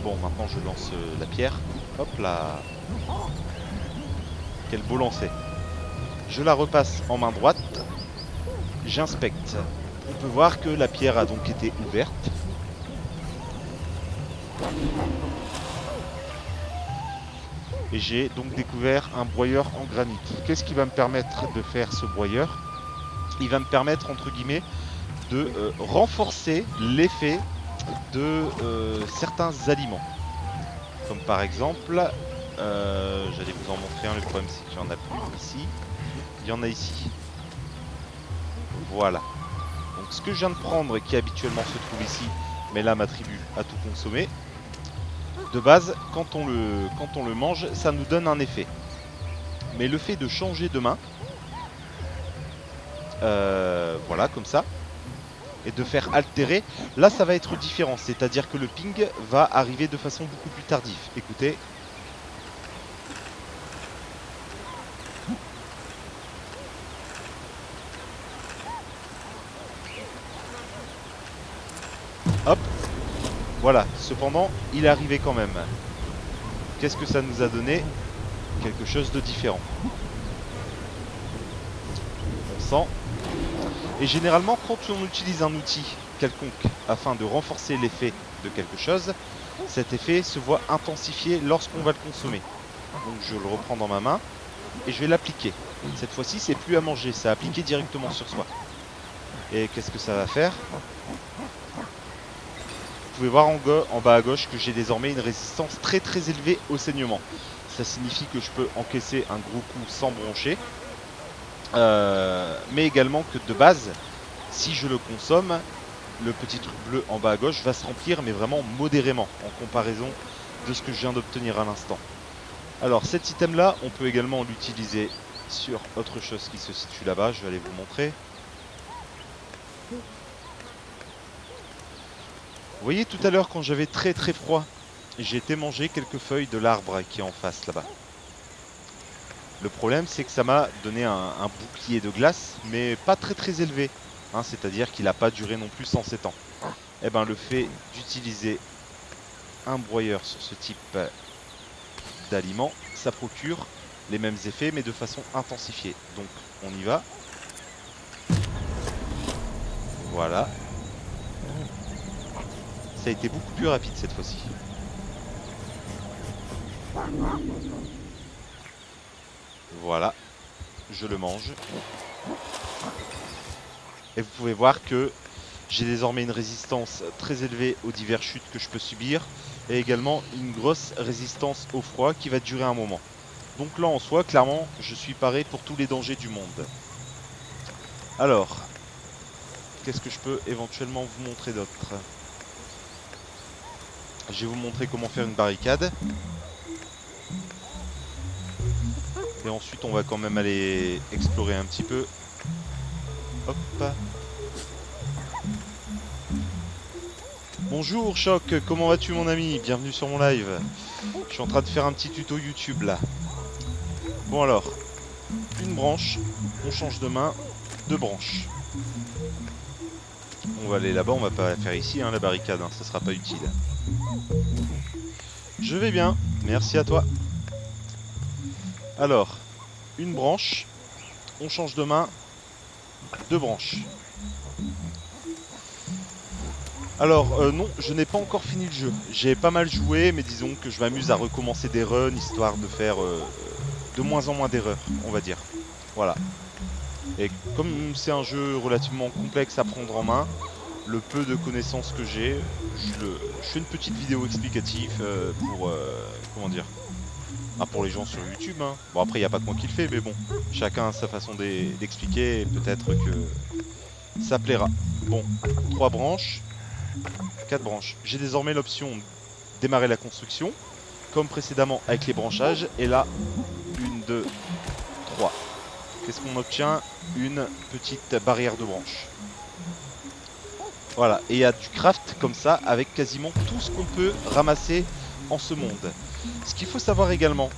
Bon, maintenant je lance la pierre. Hop là. Quel beau lancer. Je la repasse en main droite. J'inspecte. On peut voir que la pierre a donc été ouverte. Et j'ai donc découvert un broyeur en granit. Qu'est-ce qui va me permettre de faire ce broyeur? Il va me permettre, entre guillemets, de renforcer l'effet de certains aliments. Comme par exemple, j'allais vous en montrer un, le problème c'est qu'il n'y en a plus ici. Il y en a ici. Voilà. Donc ce que je viens de prendre, qui habituellement se trouve ici, mais là m'attribue à tout consommer. De base, quand on le mange, ça nous donne un effet. Mais le fait de changer de main, voilà, comme ça, et de faire altérer, là ça va être différent. C'est-à-dire que le ping va arriver de façon beaucoup plus tardive. Écoutez. Hop. Voilà. Cependant, il est arrivé quand même. Qu'est-ce que ça nous a donné? Quelque chose de différent. On sent. Et généralement, quand on utilise un outil quelconque afin de renforcer l'effet de quelque chose, cet effet se voit intensifié lorsqu'on va le consommer. Donc je le reprends dans ma main et je vais l'appliquer. Cette fois-ci, c'est plus à manger, c'est à appliquer directement sur soi. Et qu'est-ce que ça va faire? Vous pouvez voir en bas à gauche que j'ai désormais une résistance très très élevée au saignement. Ça signifie que je peux encaisser un gros coup sans broncher. Mais également que de base, si je le consomme, le petit truc bleu en bas à gauche va se remplir, mais vraiment modérément en comparaison de ce que je viens d'obtenir à l'instant. Alors cet item là, on peut également l'utiliser sur autre chose qui se situe là-bas, je vais aller vous montrer. Vous voyez tout à l'heure quand j'avais très très froid, j'ai été manger quelques feuilles de l'arbre qui est en face là-bas. Le problème c'est que ça m'a donné un bouclier de glace, mais pas très très élevé. Hein, c'est-à-dire qu'il n'a pas duré non plus 107 ans. Et ben le fait d'utiliser un broyeur sur ce type d'aliments, ça procure les mêmes effets mais de façon intensifiée. Donc on y va. Voilà. Ça a été beaucoup plus rapide cette fois-ci. Voilà. Je le mange. Et vous pouvez voir que j'ai désormais une résistance très élevée aux diverses chutes que je peux subir. Et également une grosse résistance au froid qui va durer un moment. Donc là en soi, clairement, je suis paré pour tous les dangers du monde. Alors, qu'est-ce que je peux éventuellement vous montrer d'autre? Je vais vous montrer comment faire une barricade. Et ensuite on va quand même aller explorer un petit peu. Hop. Bonjour Choc, comment vas-tu mon ami? Bienvenue sur mon live. Je suis en train de faire un petit tuto YouTube là. Bon alors, une branche, on change de main, deux branches. On va aller là-bas, on va pas la faire ici hein, la barricade, hein, ça sera pas utile. Je vais bien, merci à toi. Alors, une branche, on change de main, deux branches. Alors non, je n'ai pas encore fini le jeu. J'ai pas mal joué, mais disons que je m'amuse à recommencer des runs, histoire de faire de moins en moins d'erreurs, on va dire. Voilà. Et comme c'est un jeu relativement complexe à prendre en main, le peu de connaissances que j'ai, je fais une petite vidéo explicative pour, comment dire, pour les gens sur YouTube. Hein. Bon après il n'y a pas que moi qui le fais, mais bon, chacun a sa façon d'expliquer et peut-être que ça plaira. Bon, 3 branches, 4 branches. J'ai désormais l'option démarrer la construction, comme précédemment avec les branchages, et là, 1, 2, 3. Qu'est-ce qu'on obtient? Une petite barrière de branches. Voilà, et il y a du craft comme ça avec quasiment tout ce qu'on peut ramasser en ce monde. Ce qu'il faut savoir également,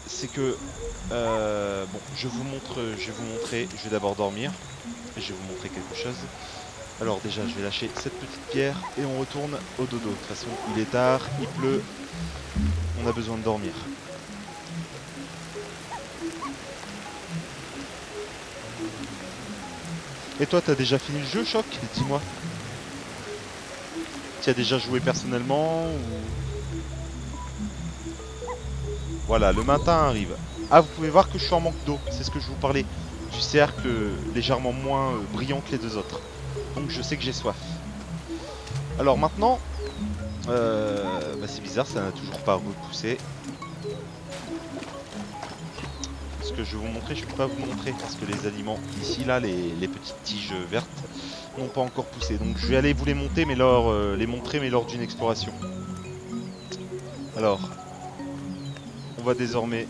c'est que bon, je vais vous montrer, je vais d'abord dormir, et je vais vous montrer quelque chose. Alors déjà, je vais lâcher cette petite pierre et on retourne au dodo. De toute façon, il est tard, il pleut, on a besoin de dormir. Et toi, t'as déjà fini le jeu, Choc? Dis-moi. Tu as déjà joué personnellement ou... Voilà, le matin arrive. Ah, vous pouvez voir que je suis en manque d'eau. C'est ce que je vous parlais. Du cercle légèrement moins brillant que les deux autres. Donc je sais que j'ai soif. Alors maintenant... c'est bizarre, ça n'a toujours pas repoussé. ce que je vais vous montrer, je peux pas vous montrer parce que les aliments ici, là, les petites tiges vertes n'ont pas encore poussé. Donc je vais aller vous les monter, mais les montrer, mais lors d'une exploration. Alors, on va désormais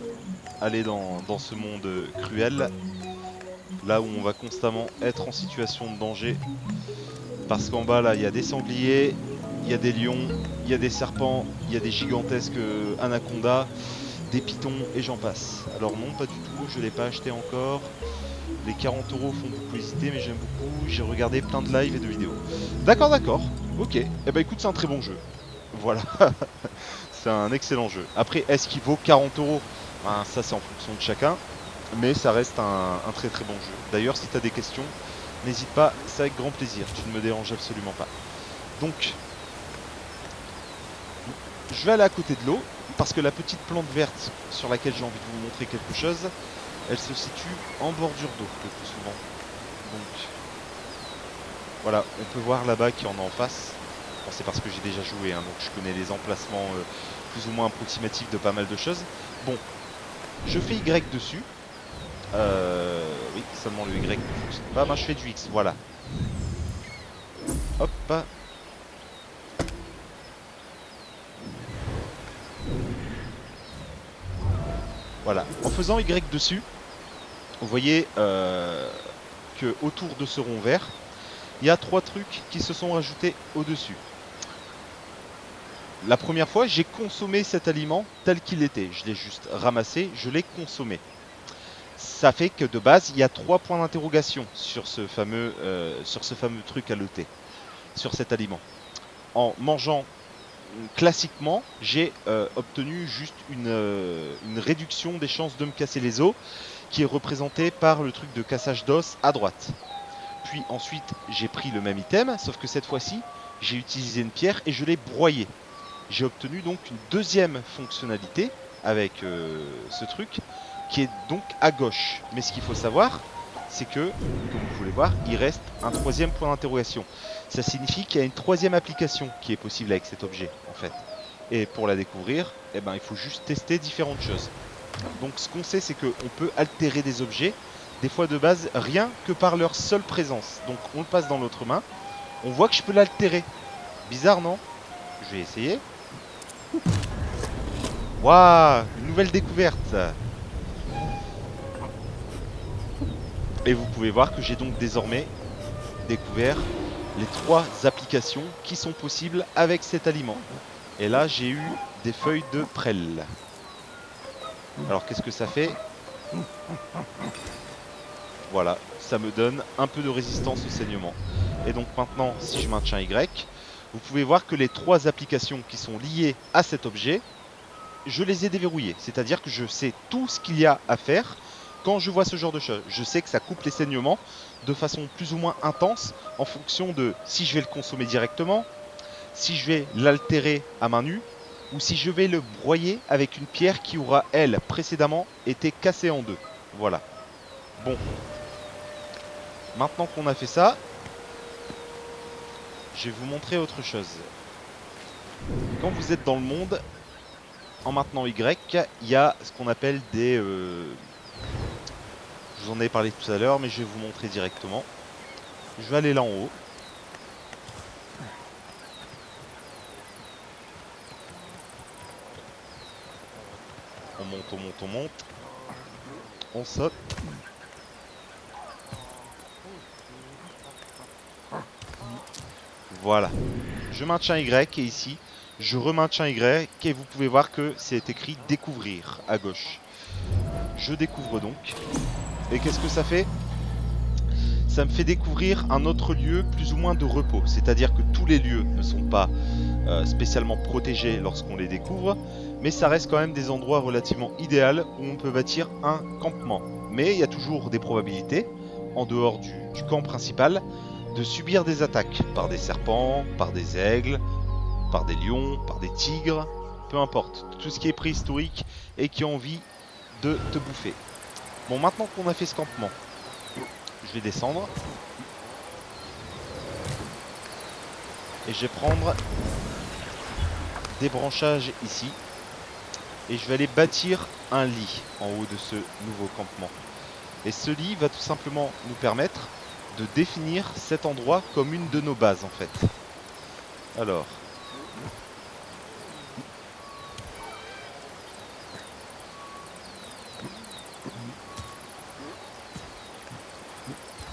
aller dans ce monde cruel, là où on va constamment être en situation de danger. Parce qu'en bas, là, il y a des sangliers, il y a des lions, il y a des serpents, il y a des gigantesques anacondas, des pitons et j'en passe. Alors non, pas du tout, je ne l'ai pas acheté encore. Les 40 € font beaucoup hésiter, mais j'aime beaucoup. J'ai regardé plein de lives et de vidéos. D'accord, d'accord. Ok. Eh ben écoute, c'est un très bon jeu. Voilà. C'est un excellent jeu. Après, est-ce qu'il vaut 40 €? Ben, ça, c'est en fonction de chacun. Mais ça reste un très très bon jeu. D'ailleurs, si tu as des questions, n'hésite pas, c'est avec grand plaisir. Tu ne me déranges absolument pas. Donc, je vais aller à côté de l'eau. Parce que la petite plante verte sur laquelle j'ai envie de vous montrer quelque chose, elle se situe en bordure d'eau le plus souvent. Donc voilà, on peut voir là-bas qu'il y en a en face. Bon, c'est parce que j'ai déjà joué, hein, donc je connais les emplacements plus ou moins approximatifs de pas mal de choses. Bon, je fais Y dessus. Oui, seulement le Y ne fonctionne pas. Moi je fais du X, voilà. Hop. Voilà, en faisant Y dessus, vous voyez que autour de ce rond vert, il y a 3 trucs qui se sont rajoutés au-dessus. La première fois, j'ai consommé cet aliment tel qu'il était. Je l'ai juste ramassé, je l'ai consommé. Ça fait que de base, il y a 3 points d'interrogation sur ce fameux truc à loter, sur cet aliment. En mangeant classiquement, j'ai obtenu juste une réduction des chances de me casser les os, qui est représentée par le truc de cassage d'os à droite. Puis ensuite, j'ai pris le même item, sauf que cette fois-ci, j'ai utilisé une pierre et je l'ai broyé. J'ai obtenu donc une deuxième fonctionnalité avec ce truc, qui est donc à gauche. Mais ce qu'il faut savoir, c'est que, comme vous pouvez voir, il reste un troisième point d'interrogation. Ça signifie qu'il y a une troisième application qui est possible avec cet objet, en fait. Et pour la découvrir, eh ben, il faut juste tester différentes choses. Donc ce qu'on sait, c'est qu'on peut altérer des objets, des fois de base, rien que par leur seule présence. Donc on le passe dans l'autre main, on voit que je peux l'altérer. Bizarre, non? Je vais essayer. Waouh, une nouvelle découverte. Et vous pouvez voir que j'ai donc désormais découvert les 3 applications qui sont possibles avec cet aliment. Et là, j'ai eu des feuilles de prêle. Alors, qu'est-ce que ça fait? Voilà, ça me donne un peu de résistance au saignement. Et donc maintenant, si je maintiens Y, vous pouvez voir que les 3 applications qui sont liées à cet objet, je les ai déverrouillées. C'est-à-dire que je sais tout ce qu'il y a à faire quand je vois ce genre de choses. Je sais que ça coupe les saignements de façon plus ou moins intense en fonction de si je vais le consommer directement, si je vais l'altérer à main nue, ou si je vais le broyer avec une pierre qui aura, elle, précédemment été cassée en deux. Voilà. Bon. Maintenant qu'on a fait ça, je vais vous montrer autre chose. Quand vous êtes dans le monde, en maintenant Y, il y a ce qu'on appelle des... je vous en ai parlé tout à l'heure, mais je vais vous montrer directement. Je vais aller là en haut. On monte, on monte, on monte. On saute. Voilà. Je maintiens Y et ici, je remaintiens Y et vous pouvez voir que c'est écrit découvrir à gauche. Je découvre donc. Et qu'est-ce que ça fait? Ça me fait découvrir un autre lieu plus ou moins de repos. C'est-à-dire que tous les lieux ne sont pas spécialement protégés lorsqu'on les découvre, mais ça reste quand même des endroits relativement idéaux où on peut bâtir un campement. Mais il y a toujours des probabilités, en dehors du camp principal, de subir des attaques par des serpents, par des aigles, par des lions, par des tigres, peu importe. Tout ce qui est préhistorique et qui a envie de te bouffer. Bon, maintenant qu'on a fait ce campement, je vais descendre. Et je vais prendre des branchages ici. et je vais aller bâtir un lit en haut de ce nouveau campement. Et ce lit va tout simplement nous permettre de définir cet endroit comme une de nos bases en fait. Alors,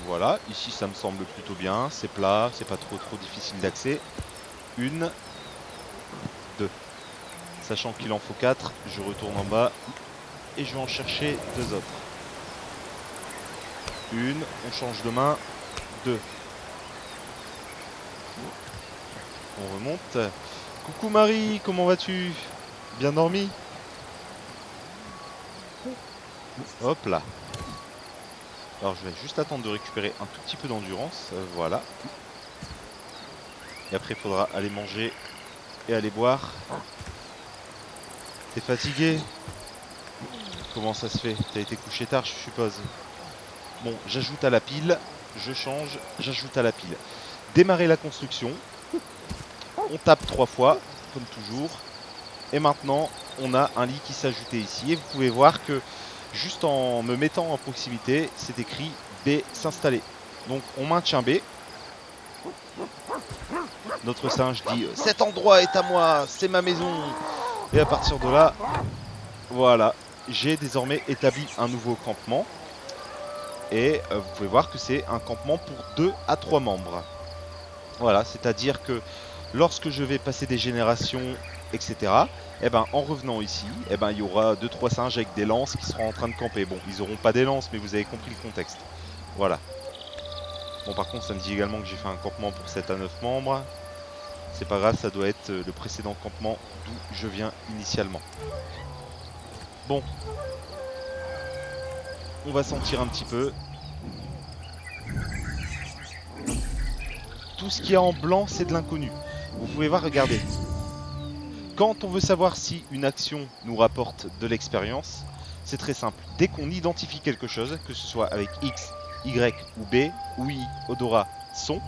voilà, ici ça me semble plutôt bien, c'est plat, c'est pas trop difficile d'accès. Une, deux. Sachant qu'il en faut 4, je retourne en bas et je vais en chercher 2 autres. Une, on change de main, 2. On remonte. Coucou Marie, comment vas-tu? Bien dormi? Hop là. Alors je vais juste attendre de récupérer un tout petit peu d'endurance, voilà. Et après il faudra aller manger et aller boire. T'es fatigué? Comment ça se fait? T'as été couché tard je suppose. Bon, j'ajoute à la pile, je change, j'ajoute à la pile. Démarrer la construction. On tape 3 fois, comme toujours. Et maintenant, on a un lit qui s'est ajouté ici. Et vous pouvez voir que, juste en me mettant en proximité, c'est écrit B s'installer. Donc on maintient B. Notre singe dit « Cet endroit est à moi, c'est ma maison !» Et à partir de là, voilà, j'ai désormais établi un nouveau campement. Et vous pouvez voir que c'est un campement pour 2 à 3 membres. Voilà, c'est-à-dire que lorsque je vais passer des générations, etc., eh ben, en revenant ici, eh ben, il y aura 2-3 singes avec des lances qui seront en train de camper. Bon, ils n'auront pas des lances, mais vous avez compris le contexte. Voilà. Bon, par contre, ça me dit également que j'ai fait un campement pour 7 à 9 membres. C'est pas grave, ça doit être le précédent campement d'où je viens initialement. Bon. On va sentir un petit peu. Tout ce qui est en blanc, c'est de l'inconnu. Vous pouvez voir, regardez. Quand on veut savoir si une action nous rapporte de l'expérience, c'est très simple. Dès qu'on identifie quelque chose, que ce soit avec X, Y ou B, oui, odorat, son,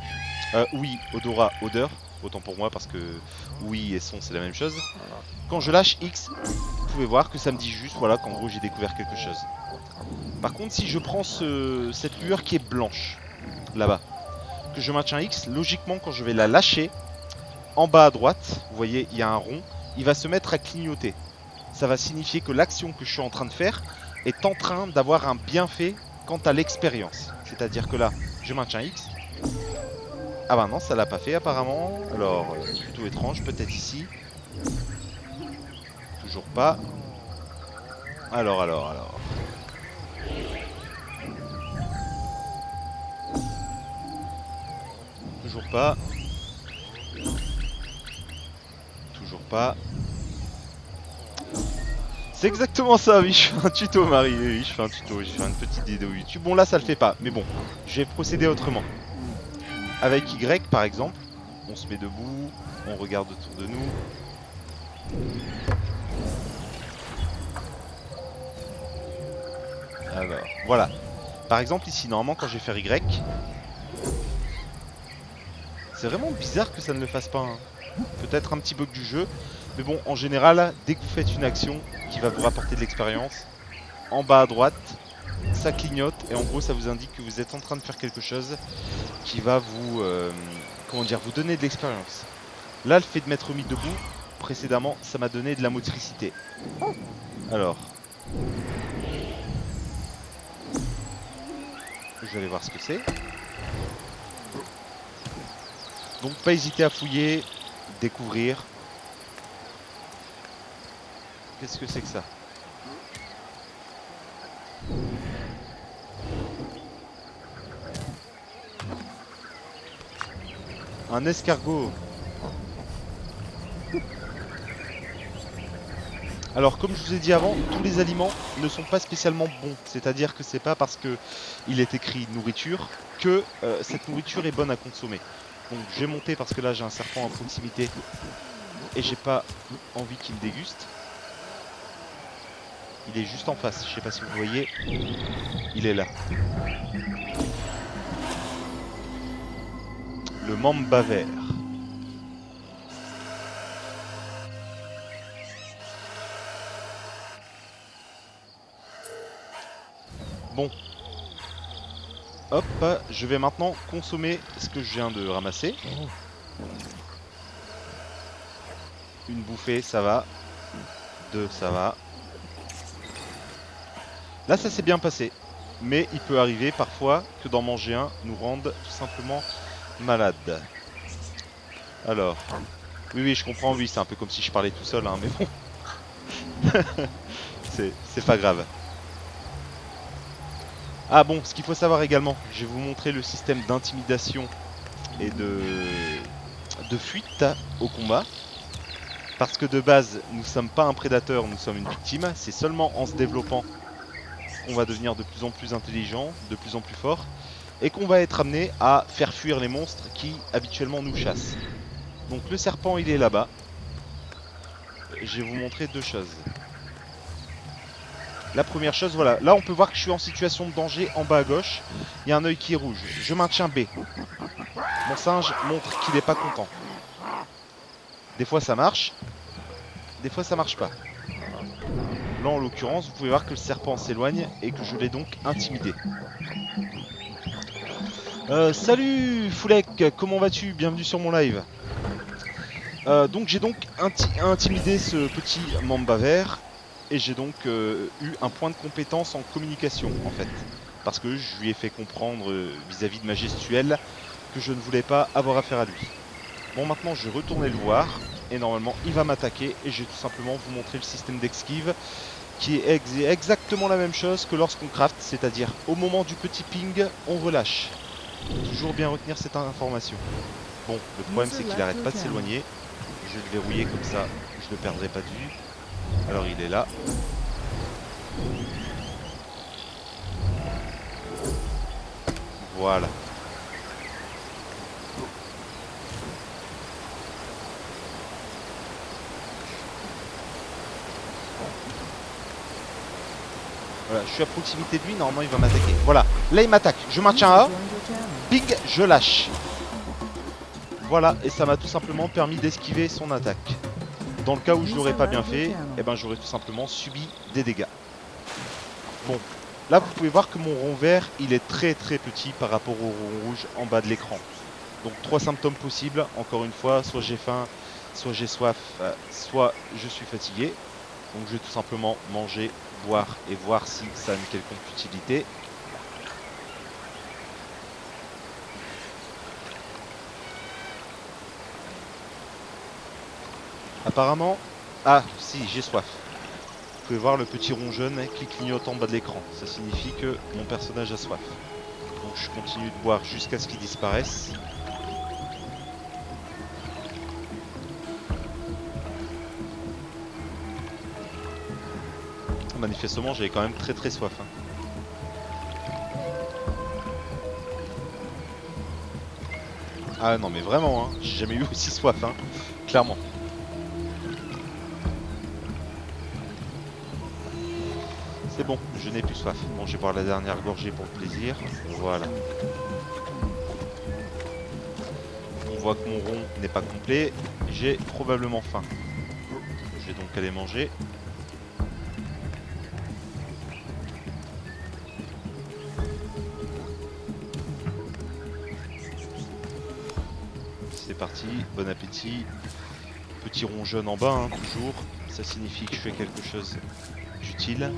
oui, odorat, odeur, autant pour moi parce que oui et son c'est la même chose. Quand je lâche X, vous pouvez voir que ça me dit juste voilà, qu'en gros j'ai découvert quelque chose. Par contre, si je prends cette lueur qui est blanche, là-bas, que je maintiens X, logiquement quand je vais la lâcher, en bas à droite, vous voyez, il y a un rond, il va se mettre à clignoter. Ça va signifier que l'action que je suis en train de faire est en train d'avoir un bienfait quant à l'expérience. C'est-à-dire que là, je maintiens X. Ah bah non, ça l'a pas fait apparemment. Alors, plutôt étrange, peut-être ici. Toujours pas. Alors. Toujours pas. Toujours pas. C'est exactement ça, oui, je fais un tuto, Marie. Oui, je fais un tuto, j'ai fait une petite vidéo YouTube. Bon, là, ça le fait pas, mais bon, je vais procéder autrement. Avec Y, par exemple, on se met debout, on regarde autour de nous. Alors, voilà. Par exemple, ici, normalement, quand je vais faire Y, c'est vraiment bizarre que ça ne le fasse pas. Hein. Peut-être un petit bug du jeu. Mais bon, en général, dès que vous faites une action qui va vous rapporter de l'expérience, en bas à droite, ça clignote. Et en gros, ça vous indique que vous êtes en train de faire quelque chose qui va vous, vous donner de l'expérience. Là, le fait de m'être mis debout, précédemment, ça m'a donné de la motricité. Alors... je vais aller voir ce que c'est. Donc pas hésiter à fouiller, découvrir. Qu'est-ce que c'est que ça? Un escargot. Alors comme je vous ai dit avant, tous les aliments ne sont pas spécialement bons. C'est-à-dire que c'est pas parce que il est écrit nourriture que cette nourriture est bonne à consommer. Donc j'ai monté parce que là j'ai un serpent à proximité et j'ai pas envie qu'il me déguste. Il est juste en face, je sais pas si vous voyez. Il est là. Le mamba vert. Bon. Hop, je vais maintenant consommer ce que je viens de ramasser. Une bouffée, ça va. Deux, ça va. Là, ça s'est bien passé. Mais il peut arriver parfois que d'en manger un nous rende tout simplement malade. Alors, oui, je comprends, oui, c'est un peu comme si je parlais tout seul, hein, mais bon, c'est pas grave. Ah bon, ce qu'il faut savoir également, je vais vous montrer le système d'intimidation et de fuite au combat. Parce que de base, nous sommes pas un prédateur, nous sommes une victime. C'est seulement en se développant qu'on va devenir de plus en plus intelligent, de plus en plus fort, et qu'on va être amené à faire fuir les monstres qui habituellement nous chassent. Donc le serpent, il est là-bas. Je vais vous montrer deux choses. La première chose, voilà, là on peut voir que je suis en situation de danger en bas à gauche. Il y a un œil qui est rouge. Je maintiens B. Mon singe montre qu'il n'est pas content. Des fois ça marche, des fois ça marche pas. Là en l'occurrence, vous pouvez voir que le serpent s'éloigne et que je l'ai donc intimidé. Salut Foulek, comment vas-tu? Bienvenue sur mon live. Donc j'ai donc intimidé ce petit mamba vert et j'ai donc eu un point de compétence en communication en fait. Parce que je lui ai fait comprendre vis-à-vis de ma gestuelle que je ne voulais pas avoir affaire à lui. Bon, maintenant je vais retourner le voir et normalement il va m'attaquer et je vais tout simplement vous montrer le système d'esquive qui est exactement la même chose que lorsqu'on craft, c'est-à-dire au moment du petit ping, on relâche. Toujours bien retenir cette information. Bon, le problème c'est qu'il arrête pas de s'éloigner. Je vais le verrouiller comme ça, je ne le perdrai pas de vue. Alors il est là. Voilà. Voilà, je suis à proximité de lui, normalement il va m'attaquer. Voilà, là il m'attaque, je maintiens A, ping, je lâche. Voilà, et ça m'a tout simplement permis d'esquiver son attaque. Dans le cas où je l'aurais pas bien fait, eh ben j'aurais tout simplement subi des dégâts. Bon, là vous pouvez voir que mon rond vert, il est très petit par rapport au rond rouge en bas de l'écran. Donc 3 symptômes possibles, encore une fois, soit j'ai faim, soit j'ai soif, soit je suis fatigué. Donc je vais tout simplement manger, boire et voir si ça a une quelconque utilité. Apparemment... Ah, si, j'ai soif. Vous pouvez voir le petit rond jaune qui clignote en bas de l'écran. Ça signifie que mon personnage a soif. Donc je continue de boire jusqu'à ce qu'il disparaisse. Manifestement, j'avais quand même très soif. Hein. Ah non mais vraiment, hein, j'ai jamais eu aussi soif, hein, clairement. C'est bon, je n'ai plus soif. Bon, je vais boire la dernière gorgée pour le plaisir. Voilà. On voit que mon rond n'est pas complet. J'ai probablement faim. Je vais donc aller manger. C'est parti, bon appétit. Petit rond jaune en bas, hein, toujours. Ça signifie que je fais quelque chose d'utile.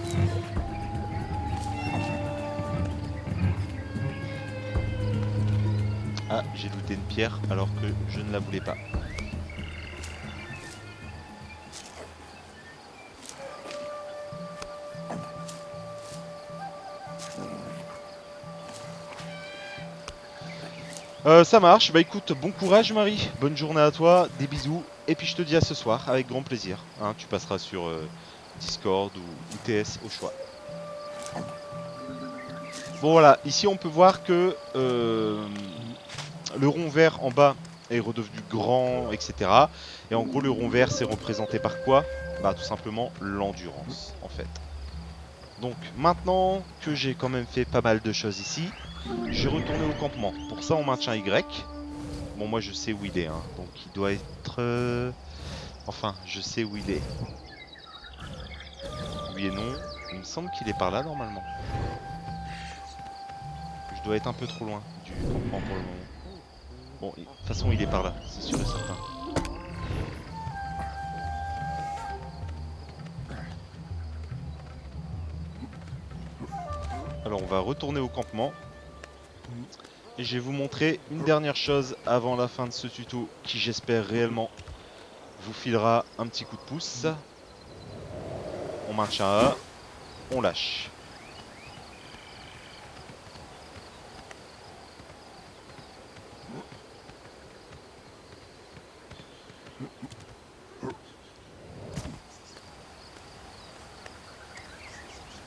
Ah, j'ai looté une pierre alors que je ne la voulais pas. Ça marche, bah écoute, bon courage Marie, bonne journée à toi, des bisous, et puis je te dis à ce soir, avec grand plaisir. Hein, tu passeras sur Discord ou TS au choix. Bon voilà, ici on peut voir que le rond vert en bas est redevenu grand, etc. Et en gros le rond vert c'est représenté par quoi? Bah tout simplement l'endurance en fait. Donc maintenant que j'ai quand même fait pas mal de choses ici, je vais retourner au campement. Pour ça on maintient Y. Bon moi je sais où il est, hein. Donc il doit être... Enfin je sais où il est. Oui et non, il me semble qu'il est par là normalement. dois être un peu trop loin du campement pour le moment. Bon, de toute façon, il est par là, c'est sûr et certain. Alors, on va retourner au campement. Et je vais vous montrer une dernière chose avant la fin de ce tuto qui, j'espère réellement, vous filera un petit coup de pouce. On maintient A, on lâche.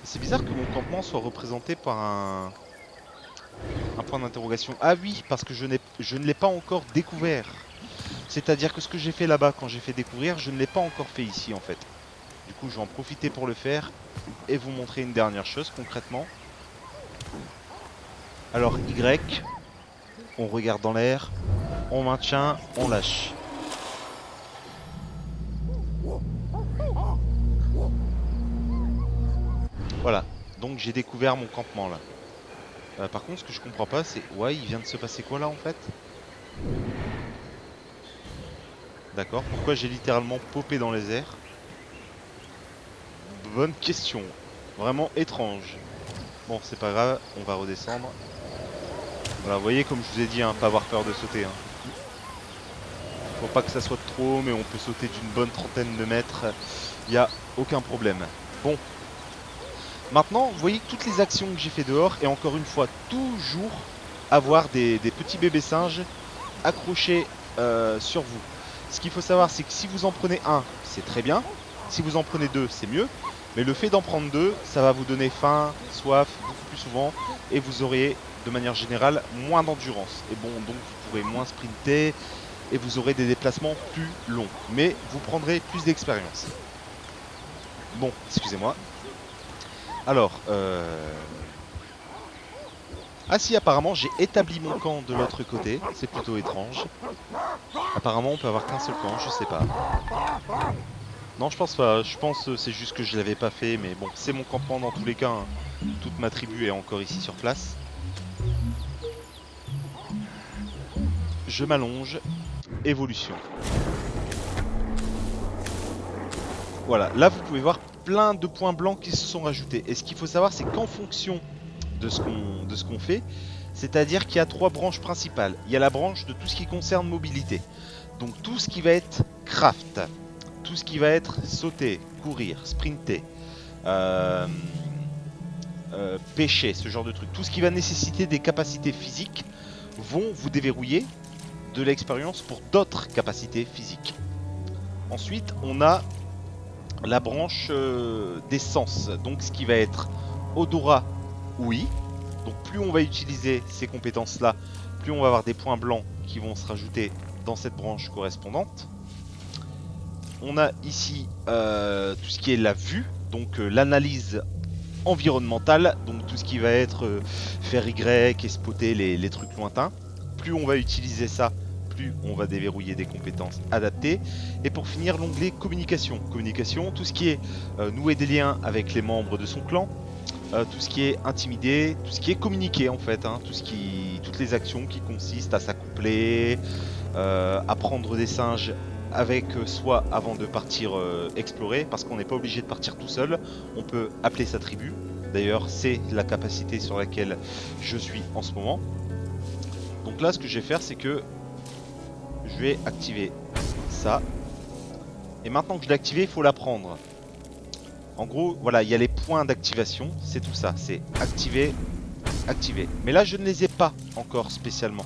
C'est bizarre que mon campement soit représenté par un point d'interrogation. Ah oui, parce que je ne l'ai pas encore découvert. C'est-à-dire que ce que j'ai fait là-bas quand j'ai fait découvrir, je ne l'ai pas encore fait ici en fait. Du coup, je vais en profiter pour le faire et vous montrer une dernière chose concrètement. Alors Y, on regarde dans l'air, on maintient, on lâche. Voilà, donc j'ai découvert mon campement là. Par contre, ce que je comprends pas, c'est... Ouais, il vient de se passer quoi là en fait? D'accord, pourquoi j'ai littéralement popé dans les airs? Bonne question, vraiment étrange. Bon, c'est pas grave, on va redescendre. Voilà, vous voyez, comme je vous ai dit, hein, pas avoir peur de sauter. Hein. Faut pas que ça soit trop, mais on peut sauter d'une bonne trentaine de mètres. Il n'y a aucun problème. Bon. Maintenant, vous voyez toutes les actions que j'ai fait dehors, et encore une fois, toujours avoir des petits bébés singes accrochés sur vous. Ce qu'il faut savoir, c'est que si vous en prenez un, c'est très bien. Si vous en prenez deux, c'est mieux. Mais le fait d'en prendre deux, ça va vous donner faim, soif, beaucoup plus souvent, et vous aurez, de manière générale, moins d'endurance. Et bon, donc vous pourrez moins sprinter, et vous aurez des déplacements plus longs. Mais vous prendrez plus d'expérience. Bon, excusez-moi. Alors, ah si, apparemment, j'ai établi mon camp de l'autre côté. C'est plutôt étrange. Apparemment, on peut avoir qu'un seul camp, je sais pas. Non, je pense pas. Je pense que c'est juste que je l'avais pas fait. Mais bon, c'est mon campement dans tous les cas. Hein. Toute ma tribu est encore ici sur place. Je m'allonge. Évolution. Voilà, là vous pouvez voir plein de points blancs qui se sont rajoutés. Et ce qu'il faut savoir, c'est qu'en fonction de ce qu'on fait, c'est-à-dire qu'il y a trois branches principales. Il y a la branche de tout ce qui concerne mobilité. Donc tout ce qui va être craft, tout ce qui va être sauter, courir, sprinter, pêcher, ce genre de trucs. Tout ce qui va nécessiter des capacités physiques vont vous déverrouiller de l'expérience pour d'autres capacités physiques. Ensuite, on a la branche des sens, donc ce qui va être odorat, ouïe. Donc plus on va utiliser ces compétences là, plus on va avoir des points blancs qui vont se rajouter dans cette branche correspondante. On a ici tout ce qui est la vue, donc l'analyse environnementale, donc tout ce qui va être faire Y et spotter les trucs lointains. Plus on va utiliser ça, plus on va déverrouiller des compétences adaptées. Et pour finir, l'onglet communication. Communication, tout ce qui est nouer des liens avec les membres de son clan, tout ce qui est intimider, tout ce qui est communiquer en fait, hein, toutes les actions qui consistent à s'accoupler, à prendre des singes avec soi avant de partir explorer, parce qu'on n'est pas obligé de partir tout seul, on peut appeler sa tribu. D'ailleurs, c'est la capacité sur laquelle je suis en ce moment. Donc là, ce que je vais faire, c'est que je vais activer ça. Et maintenant que je l'ai activé, il faut la prendre. En gros, voilà, il y a les points d'activation, c'est tout ça, c'est activer, activer. Mais là, je ne les ai pas encore spécialement.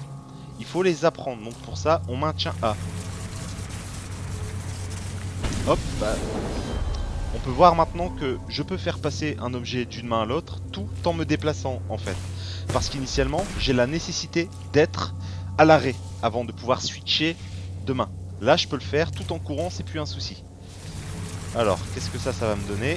Il faut les apprendre, donc pour ça, on maintient A. Hop, bah, on peut voir maintenant que je peux faire passer un objet d'une main à l'autre tout en me déplaçant en fait. Parce qu'initialement, j'ai la nécessité d'être à l'arrêt avant de pouvoir switcher de main. Là, je peux le faire tout en courant, c'est plus un souci. Alors, qu'est-ce que ça va me donner?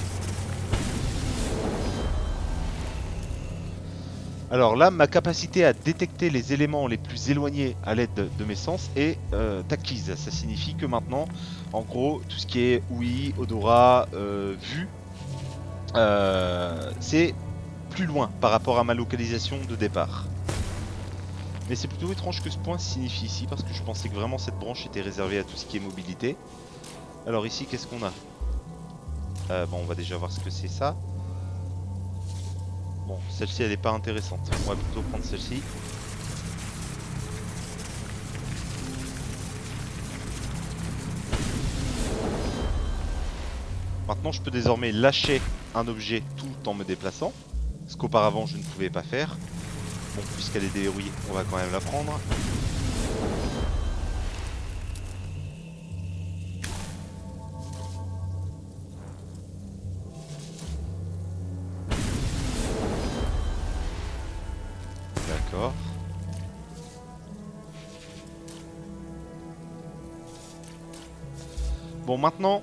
Alors là, ma capacité à détecter les éléments les plus éloignés à l'aide de mes sens est acquise. Ça signifie que maintenant, en gros, tout ce qui est ouïe, odorat, vue, c'est plus loin par rapport à ma localisation de départ. Mais c'est plutôt étrange que ce point signifie ici, parce que je pensais que vraiment cette branche était réservée à tout ce qui est mobilité. Alors ici, qu'est-ce qu'on a? Bon, on va déjà voir ce que c'est ça. Bon, celle-ci, elle est pas intéressante. On va plutôt prendre celle-ci. Maintenant, je peux désormais lâcher un objet tout en me déplaçant, ce qu'auparavant je ne pouvais pas faire. Bon, puisqu'elle est déverrouillée, on va quand même la prendre. D'accord. Bon, maintenant,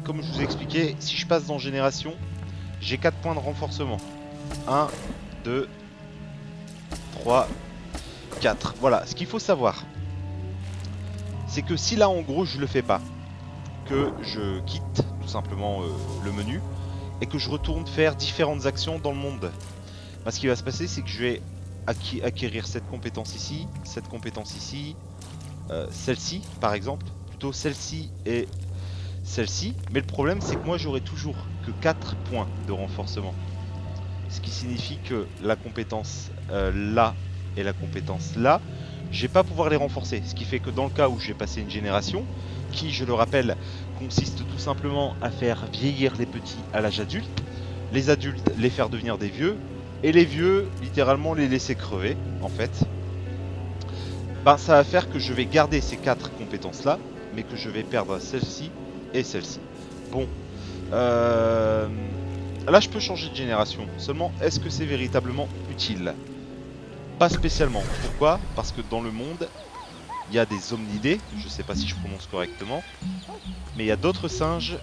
comme je vous ai expliqué, si je passe dans Génération, j'ai 4 points de renforcement. 1, 2, 3, 4. Voilà, ce qu'il faut savoir, c'est que si là, en gros, je le fais pas, que je quitte tout simplement le menu, et que je retourne faire différentes actions dans le monde, bah, ce qui va se passer, c'est que je vais acquérir cette compétence ici, celle-ci, par exemple, plutôt celle-ci et celle-ci, mais le problème c'est que moi j'aurai toujours que 4 points de renforcement. Ce qui signifie que la compétence là et la compétence là, je vais pas pouvoir les renforcer. Ce qui fait que dans le cas où je vais passer une génération, qui je le rappelle consiste tout simplement à faire vieillir les petits à l'âge adulte, les adultes les faire devenir des vieux, et les vieux littéralement les laisser crever en fait, ben, ça va faire que je vais garder ces 4 compétences là, mais que je vais perdre celle-ci et celle-ci. Bon, là je peux changer de génération, seulement est-ce que c'est véritablement utile? Pas spécialement. Pourquoi? Parce que dans le monde, il y a des omnidés, je sais pas si je prononce correctement, mais il y a d'autres singes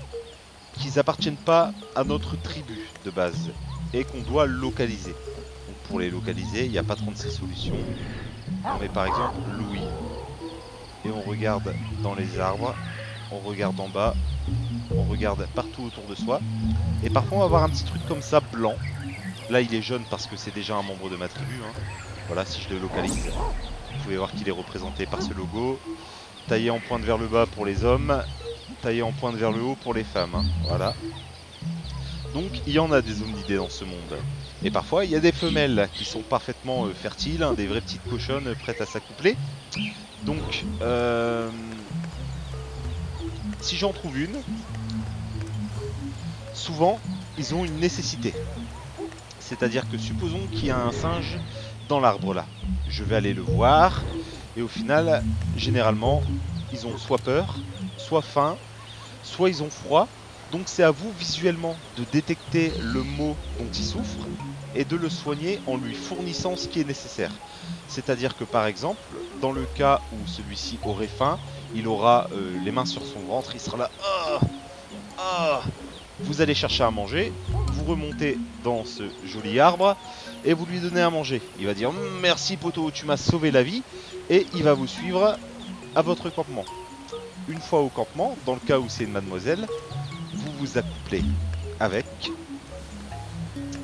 qui n'appartiennent pas à notre tribu de base et qu'on doit localiser. Donc pour les localiser, il n'y a pas 36 solutions. On met par exemple Louis et on regarde dans les arbres, on regarde en bas, on regarde partout autour de soi. Et parfois on va avoir un petit truc comme ça blanc. Là il est jaune parce que c'est déjà un membre de ma tribu. Hein. Voilà, si je le localise, vous pouvez voir qu'il est représenté par ce logo. Taillé en pointe vers le bas pour les hommes, taillé en pointe vers le haut pour les femmes. Hein. Voilà. Donc il y en a des omnidés dans ce monde. Et parfois il y a des femelles qui sont parfaitement fertiles, hein, des vraies petites cochonnes prêtes à s'accoupler. Donc si j'en trouve une, souvent ils ont une nécessité. C'est-à-dire que supposons qu'il y a un singe dans l'arbre là. Je vais aller le voir et au final, généralement, ils ont soit peur, soit faim, soit ils ont froid. Donc c'est à vous visuellement de détecter le mot dont il souffre et de le soigner en lui fournissant ce qui est nécessaire. C'est-à-dire que par exemple, dans le cas où celui-ci aurait faim, il aura les mains sur son ventre, il sera là. Vous allez chercher à manger, vous remontez dans ce joli arbre et vous lui donnez à manger. Il va dire merci poteau, tu m'as sauvé la vie, et il va vous suivre à votre campement. Une fois au campement, dans le cas où c'est une mademoiselle, vous vous accouplez avec,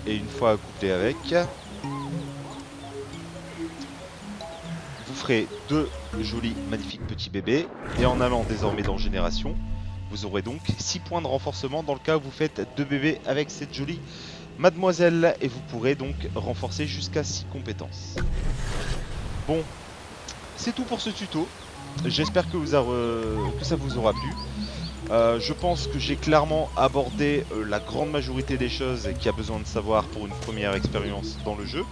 et une fois accouplé avec, vous ferez 2 jolis magnifiques petits bébés, et en allant désormais dans Génération, vous aurez donc 6 points de renforcement dans le cas où vous faites 2 bébés avec cette jolie mademoiselle, et vous pourrez donc renforcer jusqu'à 6 compétences. Bon, c'est tout pour ce tuto. J'espère que ça vous aura plu. Je pense que j'ai clairement abordé la grande majorité des choses qu'il y a besoin de savoir pour une première expérience dans le jeu.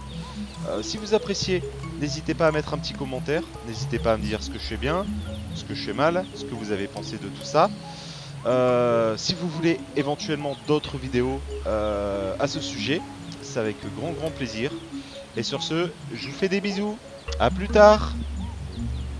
Si vous appréciez, n'hésitez pas à mettre un petit commentaire, n'hésitez pas à me dire ce que je fais bien, ce que je fais mal, ce que vous avez pensé de tout ça. Si vous voulez éventuellement d'autres vidéos à ce sujet, c'est avec grand plaisir. Et sur ce, je vous fais des bisous, à plus tard.